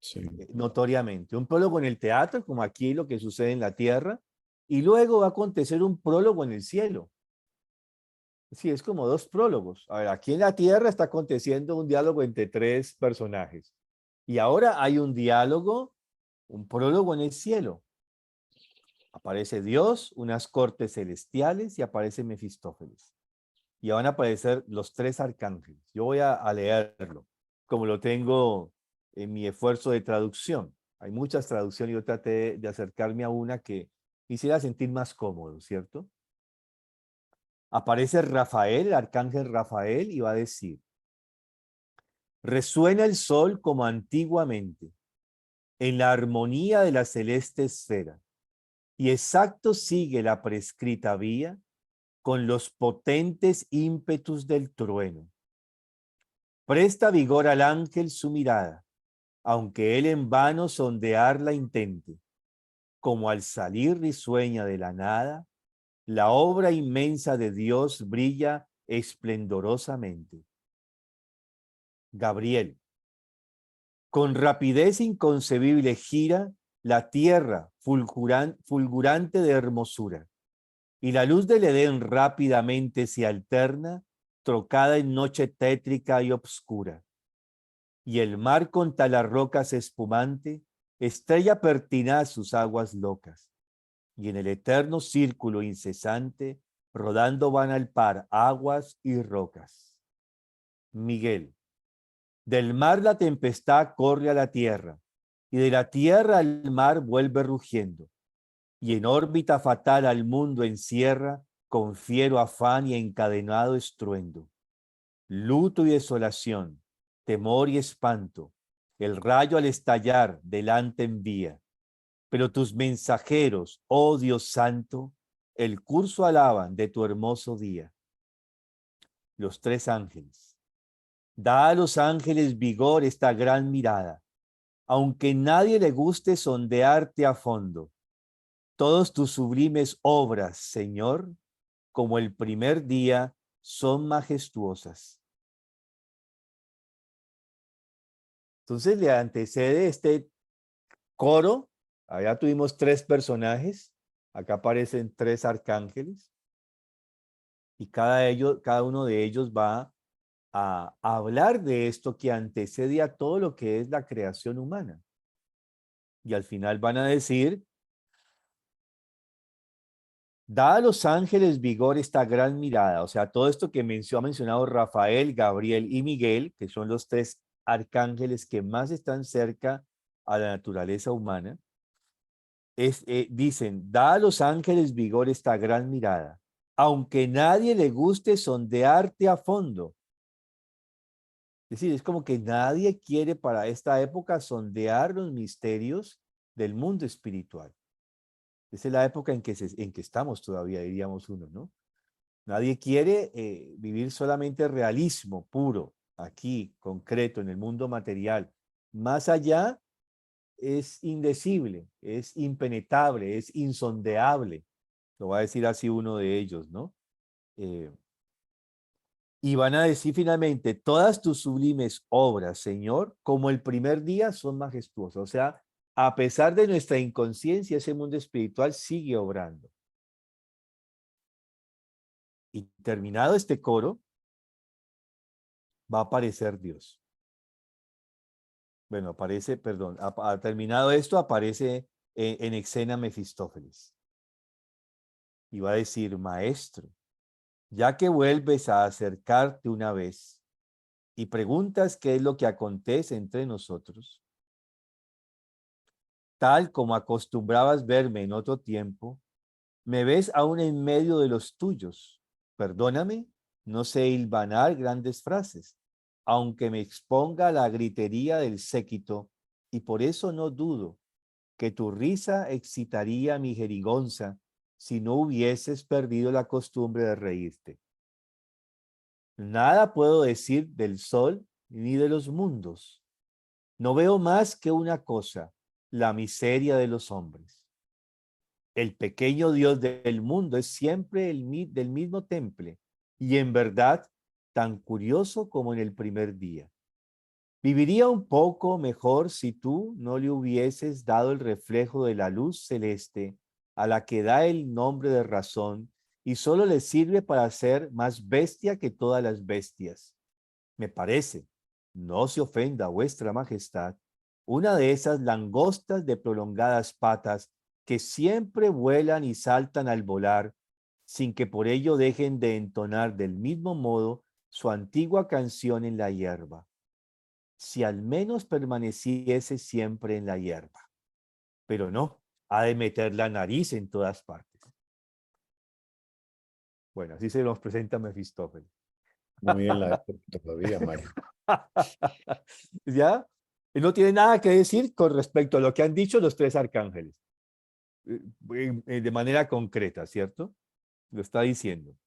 Sí. notoriamente. Un prólogo en el teatro, como aquí lo que sucede en la tierra, y luego va a acontecer un prólogo en el cielo. Sí, es como 2 prólogos. A ver, aquí en la tierra está aconteciendo un diálogo entre 3 personajes. Y ahora hay un diálogo, un prólogo en el cielo. Aparece Dios, unas cortes celestiales y aparece Mefistófeles. Y van a aparecer los 3 arcángeles. Yo voy a leerlo, como lo tengo en mi esfuerzo de traducción. Hay muchas traducciones y yo traté de acercarme a una que me hiciera sentir más cómodo, ¿cierto? Aparece Rafael, el arcángel Rafael, y va a decir: resuena el sol como antiguamente, en la armonía de la celeste esfera, y exacto sigue la prescrita vía con los potentes ímpetus del trueno. Presta vigor al ángel su mirada, aunque él en vano sondearla intente, como al salir risueña de la nada, la obra inmensa de Dios brilla esplendorosamente. Gabriel. Con rapidez inconcebible gira la tierra fulgurante de hermosura, y la luz del Edén rápidamente se alterna, trocada en noche tétrica y obscura. Y el mar contra las rocas espumante estrella pertinaz sus aguas locas, y en el eterno círculo incesante rodando van al par aguas y rocas. Miguel. Del mar la tempestad corre a la tierra, y de la tierra al mar vuelve rugiendo, y en órbita fatal al mundo encierra con fiero afán y encadenado estruendo. Luto y desolación, temor y espanto, el rayo al estallar delante envía, pero tus mensajeros, oh Dios santo, el curso alaban de tu hermoso día. Los 3 ángeles. Da a los ángeles vigor esta gran mirada, aunque nadie le guste sondearte a fondo. Todos tus sublimes obras, Señor, como el primer día, son majestuosas. Entonces le antecede este coro. Allá tuvimos 3 personajes, acá aparecen 3 arcángeles, y cada uno de ellos va a hablar de esto que antecede a todo lo que es la creación humana. Y al final van a decir: da a los ángeles vigor esta gran mirada. O sea, todo esto que ha mencionado Rafael, Gabriel y Miguel, que son los 3 arcángeles que más están cerca a la naturaleza humana, dicen: da a los ángeles vigor esta gran mirada, aunque nadie le guste sondearte a fondo. Es decir, es como que nadie quiere para esta época sondear los misterios del mundo espiritual. Esa es la época en que estamos todavía, diríamos uno, ¿no? Nadie quiere vivir solamente realismo puro, aquí, concreto, en el mundo material. Más allá es indecible, es impenetrable, es insondeable. Lo va a decir así uno de ellos, ¿no? Y van a decir finalmente, todas tus sublimes obras, Señor, como el primer día, son majestuosas. O sea, a pesar de nuestra inconsciencia, ese mundo espiritual sigue obrando. Y terminado este coro, va a aparecer Dios. Bueno, aparece, perdón, terminado esto, aparece en escena Mefistófeles. Y va a decir, maestro, ya que vuelves a acercarte una vez y preguntas qué es lo que acontece entre nosotros, tal como acostumbrabas verme en otro tiempo, me ves aún en medio de los tuyos. Perdóname, no sé hilvanar grandes frases, aunque me exponga a la gritería del séquito, y por eso no dudo que tu risa excitaría mi jerigonza si no hubieses perdido la costumbre de reírte. Nada puedo decir del sol ni de los mundos. No veo más que una cosa, la miseria de los hombres. El pequeño Dios del mundo es siempre del mismo temple y en verdad tan curioso como en el primer día. Viviría un poco mejor si tú no le hubieses dado el reflejo de la luz celeste a la que da el nombre de razón y solo le sirve para ser más bestia que todas las bestias. Me parece, no se ofenda vuestra majestad, una de esas langostas de prolongadas patas que siempre vuelan y saltan al volar, sin que por ello dejen de entonar del mismo modo su antigua canción en la hierba. Si al menos permaneciese siempre en la hierba. Pero no, ha de meter la nariz en todas partes. Bueno, así se nos presenta Mefistófeles. Muy en la época todavía, Mario. ¿Ya? Y no tiene nada que decir con respecto a lo que han dicho los tres arcángeles. De manera concreta, ¿cierto? Lo está diciendo.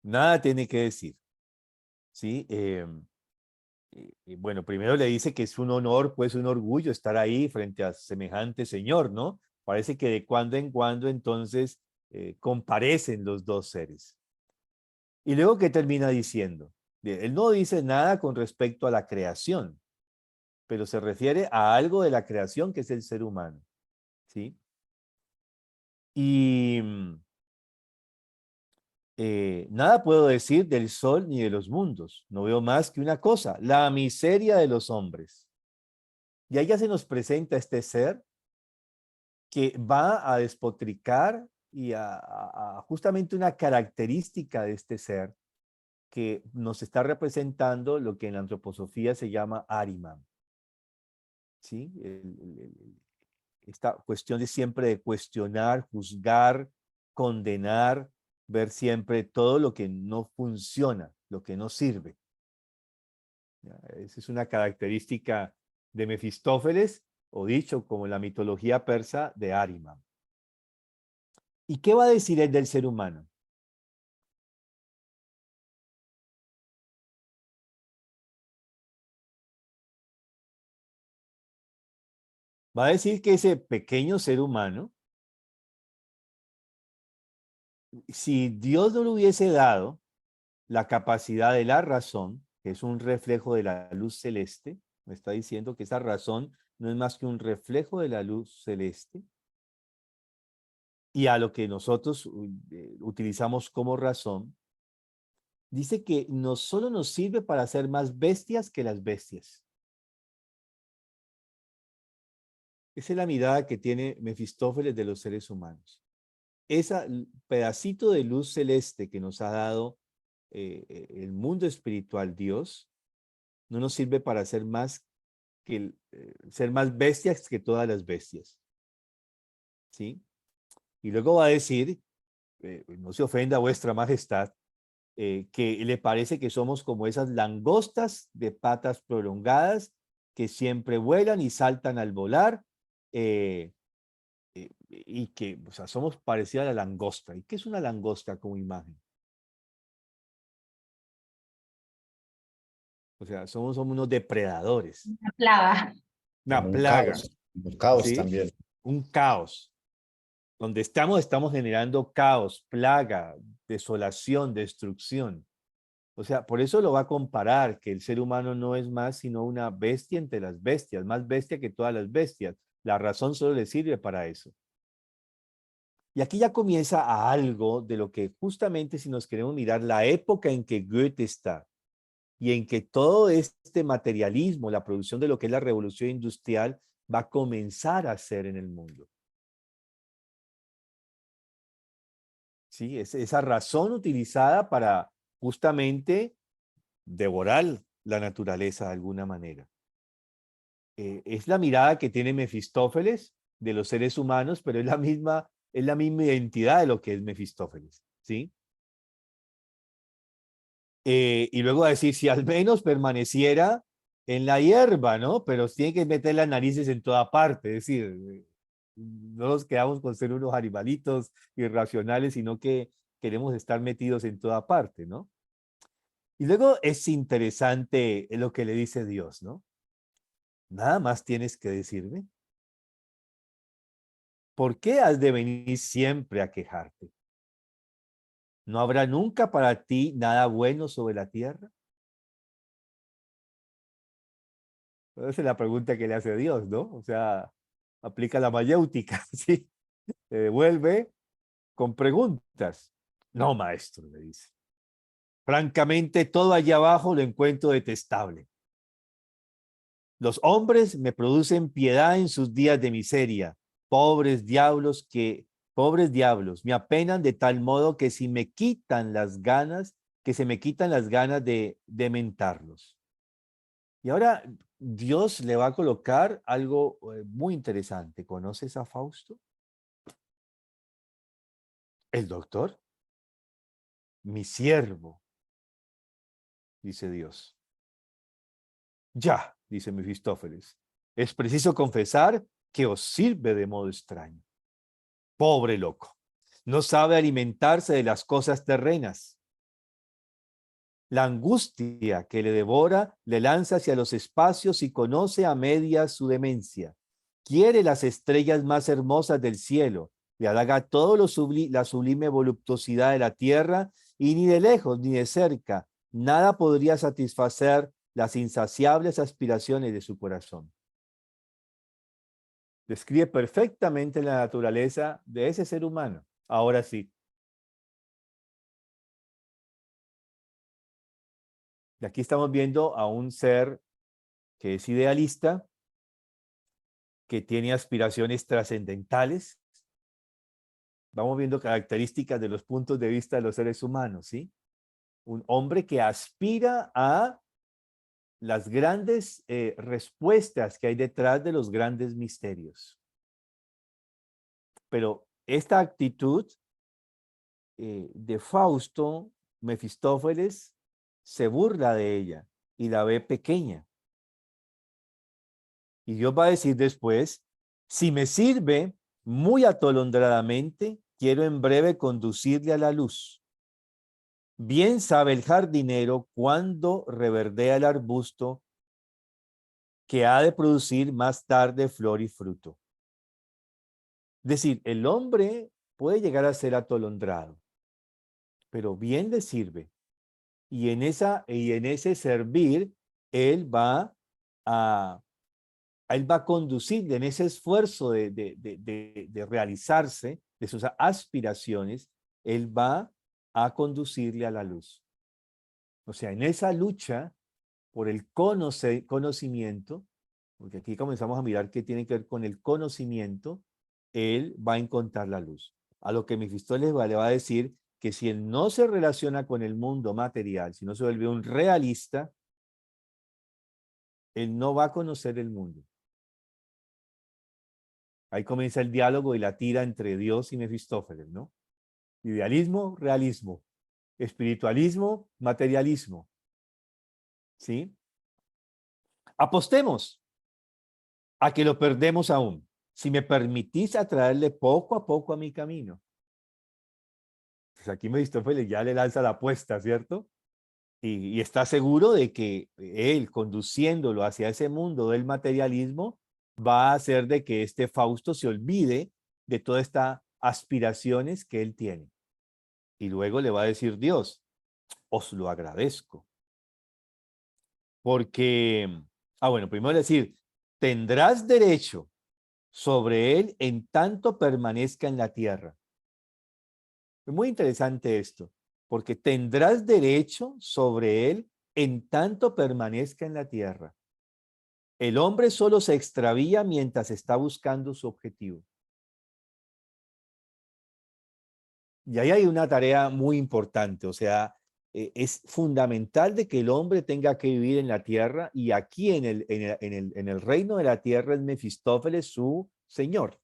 Nada tiene que decir. ¿Sí? Bueno, primero le dice que es un honor, pues un orgullo estar ahí frente a semejante señor, ¿no? Parece que de cuando en cuando entonces comparecen los dos seres. Y luego, ¿qué termina diciendo? Él no dice nada con respecto a la creación, pero se refiere a algo de la creación que es el ser humano, ¿sí? Y nada puedo decir del sol ni de los mundos. No veo más que una cosa, la miseria de los hombres. Y ahí ya se nos presenta este ser que va a despotricar y a justamente una característica de este ser que nos está representando lo que en la antroposofía se llama Ahriman. ¿Sí? Esta cuestión de siempre de cuestionar, juzgar, condenar, ver siempre todo lo que no funciona, lo que no sirve. Esa es una característica de Mefistófeles, o dicho como la mitología persa de Ahriman. ¿Y qué va a decir él del ser humano? Va a decir que ese pequeño ser humano, si Dios no le hubiese dado la capacidad de la razón, que es un reflejo de la luz celeste, me está diciendo que esa razón no es más que un reflejo de la luz celeste, y a lo que nosotros utilizamos como razón, dice que no solo nos sirve para ser más bestias que las bestias. Esa es la mirada que tiene Mefistófeles de los seres humanos. Ese pedacito de luz celeste que nos ha dado el mundo espiritual, Dios, no nos sirve para ser más ser más bestias que todas las bestias. ¿Sí? Y luego va a decir, no se ofenda vuestra majestad, que le parece que somos como esas langostas de patas prolongadas que siempre vuelan y saltan al volar, y que, o sea, somos parecidos a la langosta. ¿Y qué es una langosta como imagen? O sea, somos unos depredadores, Una plaga. una Como plaga, un caos ¿sí? también. Un caos. Donde estamos generando caos, plaga, desolación, destrucción. O sea, por eso lo va a comparar, que el ser humano no es más sino una bestia entre las bestias, más bestia que todas las bestias. La razón solo le sirve para eso. Y aquí ya comienza a algo de lo que justamente si nos queremos mirar la época en que Goethe está y en que todo este materialismo, la producción de lo que es la revolución industrial, va a comenzar a hacer en el mundo. ¿Sí? Es esa razón utilizada para justamente devorar la naturaleza de alguna manera. Es la mirada que tiene Mefistófeles de los seres humanos, pero es la misma identidad de lo que es Mefistófeles, ¿sí? Y luego decir, si al menos permaneciera en la hierba, ¿no? Pero tiene que meter las narices en toda parte, es decir, no nos quedamos con ser unos animalitos irracionales, sino que queremos estar metidos en toda parte, ¿no? Y luego es interesante lo que le dice Dios, ¿no? Nada más tienes que decirme. ¿Por qué has de venir siempre a quejarte? ¿No habrá nunca para ti nada bueno sobre la tierra? Esa es la pregunta que le hace Dios, ¿no? O sea, aplica la mayéutica, ¿sí? Te devuelve con preguntas. No, maestro, le dice. Francamente, todo allá abajo lo encuentro detestable. Los hombres me producen piedad en sus días de miseria. Pobres diablos, me apenan de tal modo que si me quitan las ganas, que se me quitan las ganas de mentarlos. Y ahora Dios le va a colocar algo muy interesante. ¿Conoces a Fausto? El doctor, mi siervo, dice Dios. Ya, dice Mefistófeles, es preciso confesar que os sirve de modo extraño. Pobre loco, no sabe alimentarse de las cosas terrenas. La angustia que le devora le lanza hacia los espacios y conoce a medias su demencia. Quiere las estrellas más hermosas del cielo, le halaga todo la sublime voluptuosidad de la tierra y ni de lejos ni de cerca nada podría satisfacer las insaciables aspiraciones de su corazón. Describe perfectamente la naturaleza de ese ser humano. Ahora sí. Y aquí estamos viendo a un ser que es idealista, que tiene aspiraciones trascendentales. Vamos viendo características de los puntos de vista de los seres humanos, ¿sí? Un hombre que aspira a las grandes respuestas que hay detrás de los grandes misterios. Pero esta actitud de Fausto, Mefistófeles, se burla de ella y la ve pequeña. Y Dios va a decir después, si me sirve muy atolondradamente, quiero en breve conducirle a la luz. Bien sabe el jardinero cuándo reverdea el arbusto que ha de producir más tarde flor y fruto. Es decir, el hombre puede llegar a ser atolondrado, pero bien le sirve. Y en ese servir, él va a conducir en ese esfuerzo de realizarse, de sus aspiraciones, él va a conducirle a la luz. O sea, en esa lucha por el conocimiento, porque aquí comenzamos a mirar qué tiene que ver con el conocimiento, él va a encontrar la luz. A lo que Mefistófeles le va a decir que si él no se relaciona con el mundo material, si no se vuelve un realista, él no va a conocer el mundo. Ahí comienza el diálogo y la tira entre Dios y Mefistófeles, ¿no? Idealismo, realismo. Espiritualismo, materialismo. ¿Sí? Apostemos a que lo perdemos aún. si me permitís atraerle poco a poco a mi camino. Pues aquí Mefistófeles ya le lanza la apuesta, ¿cierto? Y está seguro de que él, conduciéndolo hacia ese mundo del materialismo, va a hacer de que este Fausto se olvide de todas estas aspiraciones que él tiene. Y luego le va a decir Dios, os lo agradezco. Porque, bueno, primero decir, tendrás derecho sobre él en tanto permanezca en la tierra. Es muy interesante esto, porque tendrás derecho sobre él en tanto permanezca en la tierra. El hombre solo se extravía mientras está buscando su objetivo. Y ahí hay una tarea muy importante, o sea, es fundamental de que el hombre tenga que vivir en la tierra y aquí en el reino de la tierra es Mefistófeles su señor.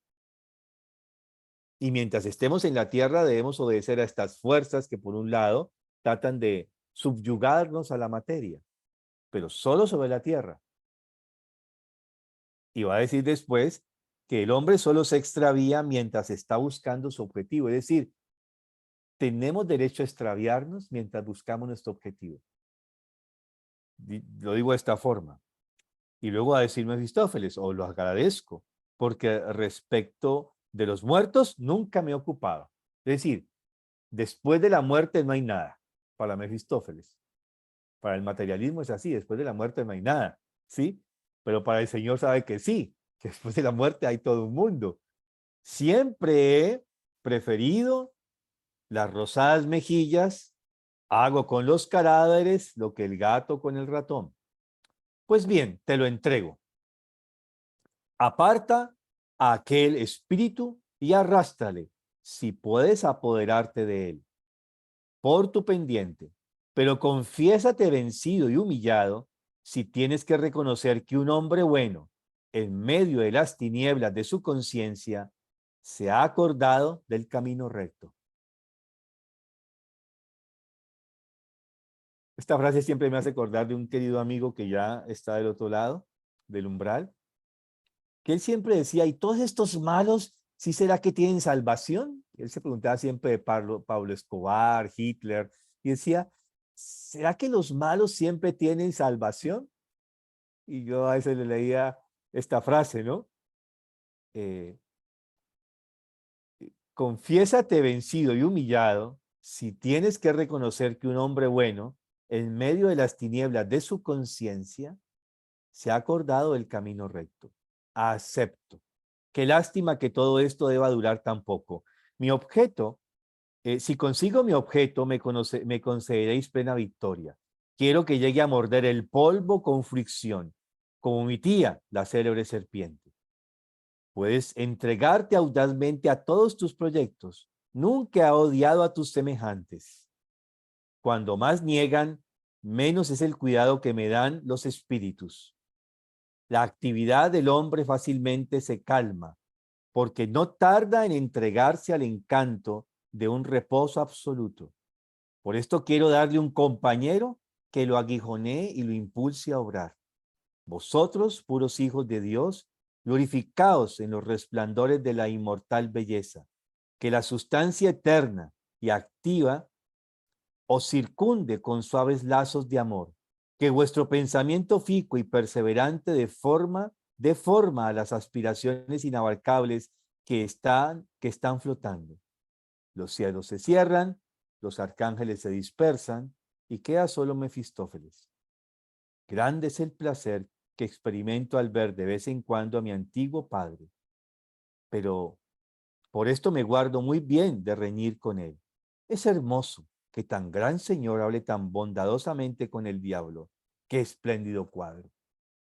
Y mientras estemos en la tierra debemos obedecer a estas fuerzas que por un lado tratan de subyugarnos a la materia, pero solo sobre la tierra. Y va a decir después que el hombre solo se extravía mientras está buscando su objetivo, es decir, tenemos derecho a extraviarnos mientras buscamos nuestro objetivo. Lo digo de esta forma. Y luego va a decir Mefistófeles, os lo agradezco, porque respecto de los muertos nunca me he ocupado. Es decir, después de la muerte no hay nada para Mefistófeles. Para el materialismo es así, después de la muerte no hay nada, ¿sí? Pero para el Señor sabe que sí, que después de la muerte hay todo un mundo. Siempre he preferido las rosadas mejillas, hago con los cadáveres lo que el gato con el ratón. Pues bien, te lo entrego. Aparta a aquel espíritu y arrástrale, si puedes apoderarte de él, por tu pendiente. Pero confiésate vencido y humillado si tienes que reconocer que un hombre bueno, en medio de las tinieblas de su conciencia, se ha acordado del camino recto. Esta frase siempre me hace acordar de un querido amigo que ya está del otro lado, del umbral, que él siempre decía, ¿y todos estos malos, sí será que tienen salvación? Él se preguntaba siempre de Pablo Escobar, Hitler, y decía, ¿será que los malos siempre tienen salvación? Y yo a veces le leía esta frase, ¿no? Confiésate vencido y humillado si tienes que reconocer que un hombre bueno, en medio de las tinieblas de su conciencia, se ha acordado del camino recto. Acepto. Qué lástima que todo esto deba durar tan poco. Mi objeto, si consigo mi objeto, me concederéis plena victoria. Quiero que llegue a morder el polvo con fricción, como mi tía, la célebre serpiente. Puedes entregarte audazmente a todos tus proyectos. Nunca he odiado a tus semejantes. Cuando más niegan, menos es el cuidado que me dan los espíritus. La actividad del hombre fácilmente se calma, porque no tarda en entregarse al encanto de un reposo absoluto. Por esto quiero darle un compañero que lo aguijonee y lo impulse a obrar. Vosotros, puros hijos de Dios, glorificaos en los resplandores de la inmortal belleza, que la sustancia eterna y activa os circunde con suaves lazos de amor, que vuestro pensamiento fico y perseverante deforma a las aspiraciones inabarcables que están flotando. Los cielos se cierran, los arcángeles se dispersan y queda solo Mefistófeles. Grande es el placer que experimento al ver de vez en cuando a mi antiguo padre, pero por esto me guardo muy bien de reñir con él. Es hermoso que tan gran señor hable tan bondadosamente con el diablo. ¡Qué espléndido cuadro!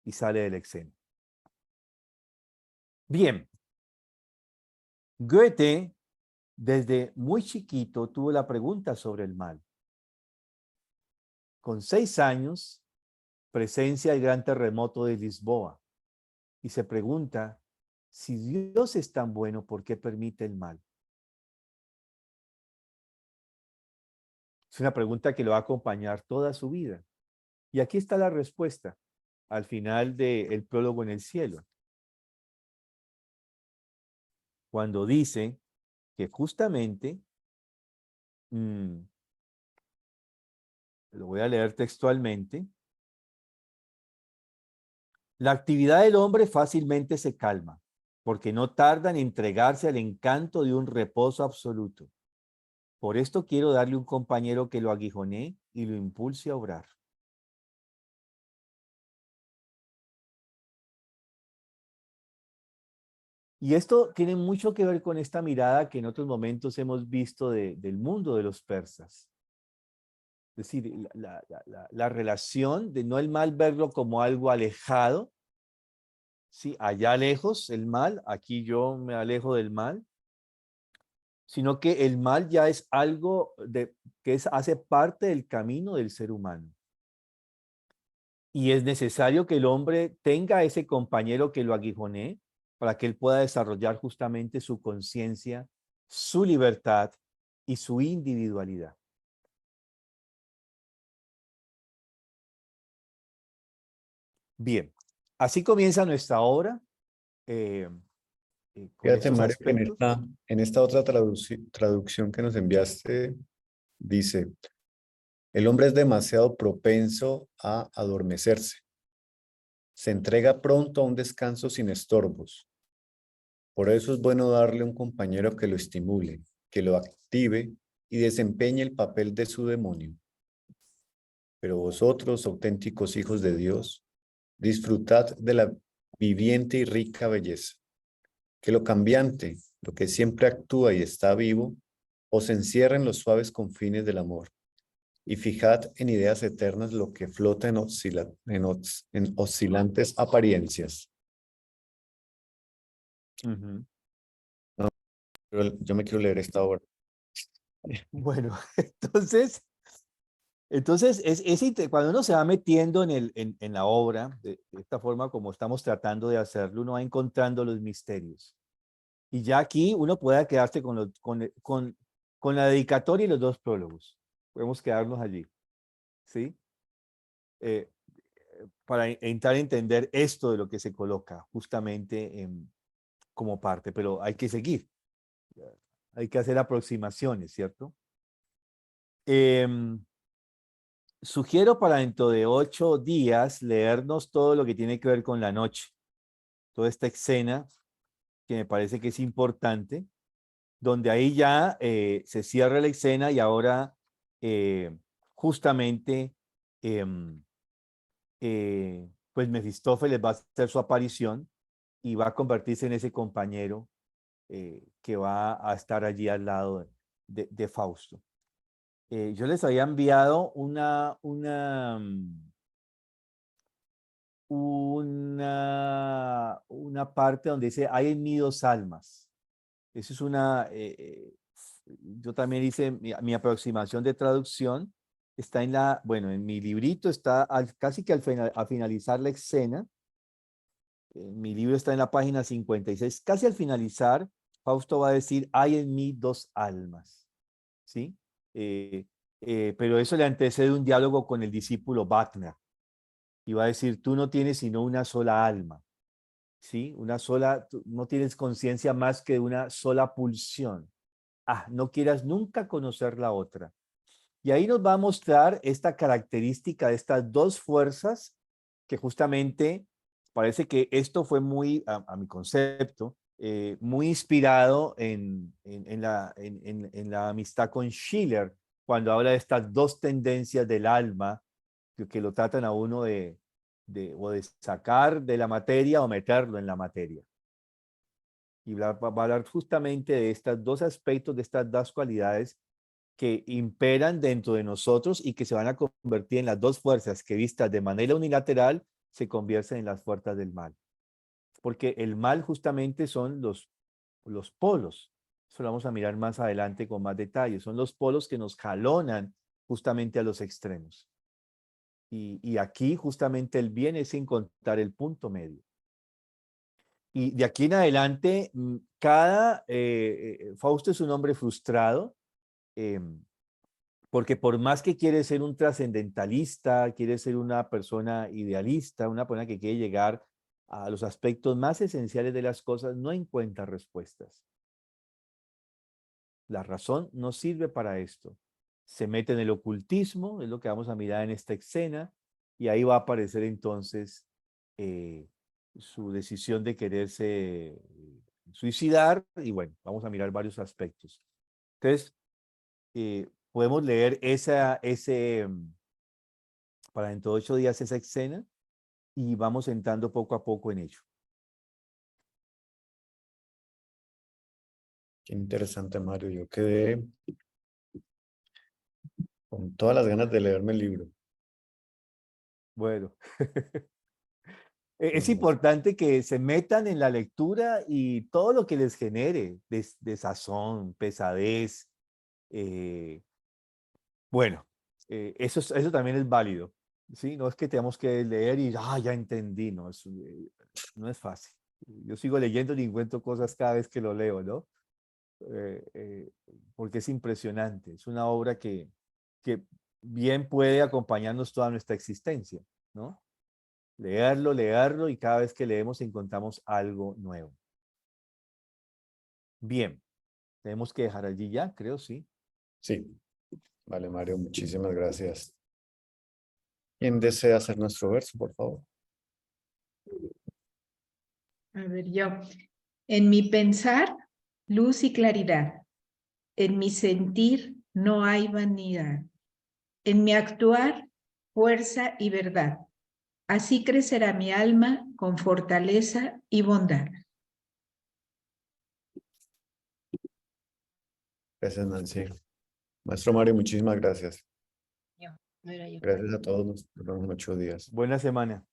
Y sale del escena. Bien. Goethe, desde muy chiquito, tuvo la pregunta sobre el mal. Con 6 años, presencia el gran terremoto de Lisboa y se pregunta, si Dios es tan bueno, ¿por qué permite el mal? Es una pregunta que lo va a acompañar toda su vida. Y aquí está la respuesta, al final del prólogo en el cielo. cuando dice que justamente, lo voy a leer textualmente, la actividad del hombre fácilmente se calma, porque no tarda en entregarse al encanto de un reposo absoluto. Por esto quiero darle un compañero que lo aguijonee y lo impulse a obrar. Y esto tiene mucho que ver con esta mirada que en otros momentos hemos visto del mundo de los persas. Es decir, la relación de no el mal verlo como algo alejado, ¿sí? Allá lejos el mal, aquí yo me alejo del mal, sino que el mal ya es algo hace parte del camino del ser humano. Y es necesario que el hombre tenga ese compañero que lo aguijonee para que él pueda desarrollar justamente su conciencia, su libertad y su individualidad. Bien, así comienza nuestra obra. Con Fíjate, esos Mario, que aspectos. en esta otra traducción que nos enviaste, dice, el hombre es demasiado propenso a adormecerse. Se entrega pronto a un descanso sin estorbos. Por eso es bueno darle un compañero que lo estimule, que lo active y desempeñe el papel de su demonio. Pero vosotros, auténticos hijos de Dios, disfrutad de la viviente y rica belleza, que lo cambiante, lo que siempre actúa y está vivo, os encierra en los suaves confines del amor, y fijad en ideas eternas lo que flota en oscilantes apariencias. Ujú. Pero yo me quiero leer esta obra. Bueno, entonces cuando uno se va metiendo en la obra, de esta forma como estamos tratando de hacerlo, uno va encontrando los misterios. Y ya aquí uno puede quedarse con la dedicatoria y los dos prólogos. Podemos quedarnos allí, ¿sí? Para intentar entender esto de lo que se coloca justamente como parte, pero hay que seguir. Hay que hacer aproximaciones, ¿cierto? Sugiero para dentro de 8 días leernos todo lo que tiene que ver con la noche. Toda esta escena que me parece que es importante, donde ahí ya se cierra la escena y ahora justamente pues Mefistófeles va a hacer su aparición y va a convertirse en ese compañero que va a estar allí al lado de Fausto. Yo les había enviado una parte donde dice, hay en mí 2 almas. Eso es yo también hice mi aproximación de traducción. Está en mi librito está casi que a finalizar la escena. Mi libro está en la página 56. Casi al finalizar, Fausto va a decir, hay en mí 2 almas. ¿Sí? Pero eso le antecede un diálogo con el discípulo Wagner. Y va a decir, tú no tienes sino una sola alma. ¿Sí? No tienes conciencia más que de una sola pulsión. No quieras nunca conocer la otra. Y ahí nos va a mostrar esta característica de estas 2 fuerzas que justamente parece que esto fue muy, a mi concepto, muy inspirado en la amistad con Schiller, cuando habla de estas 2 tendencias del alma que lo tratan a uno o de sacar de la materia o meterlo en la materia. Y va a hablar justamente de estos 2 aspectos, de estas 2 cualidades que imperan dentro de nosotros y que se van a convertir en las 2 fuerzas que vistas de manera unilateral se convierten en las fuerzas del mal. Porque el mal justamente son los polos. Eso lo vamos a mirar más adelante con más detalle. Son los polos que nos jalonan justamente a los extremos. Y aquí justamente el bien es encontrar el punto medio. Y de aquí en adelante, Fausto es un hombre frustrado, porque por más que quiere ser un trascendentalista, quiere ser una persona idealista, una persona que quiere llegar a los aspectos más esenciales de las cosas, no encuentra respuestas. La razón no sirve para esto. Se mete en el ocultismo, es lo que vamos a mirar en esta escena, y ahí va a aparecer entonces su decisión de quererse suicidar, y bueno, vamos a mirar varios aspectos. Entonces, podemos leer para dentro de 8 días esa escena, y vamos entrando poco a poco en ello. Qué interesante, Mario. Yo quedé con todas las ganas de leerme el libro. Bueno. Es Ujú. importante que se metan en la lectura y todo lo que les genere desazón, pesadez. Bueno, eso también es válido. ¿Sí? No es que tenemos que leer y ya entendí, no, no es fácil. Yo sigo leyendo y encuentro cosas cada vez que lo leo, ¿no? Porque es impresionante. Es una obra que bien puede acompañarnos toda nuestra existencia, ¿no? Leerlo y cada vez que leemos encontramos algo nuevo. Bien, tenemos que dejar allí ya, creo, sí. Sí. Vale, Mario, muchísimas gracias. ¿Quién desea hacer nuestro verso, por favor? A ver, yo. En mi pensar, luz y claridad. En mi sentir, no hay vanidad. En mi actuar, fuerza y verdad. Así crecerá mi alma con fortaleza y bondad. Gracias, Nancy. Maestro Mario, muchísimas gracias. No era yo. Gracias a todos. Nos vemos en 8 días. Buena semana.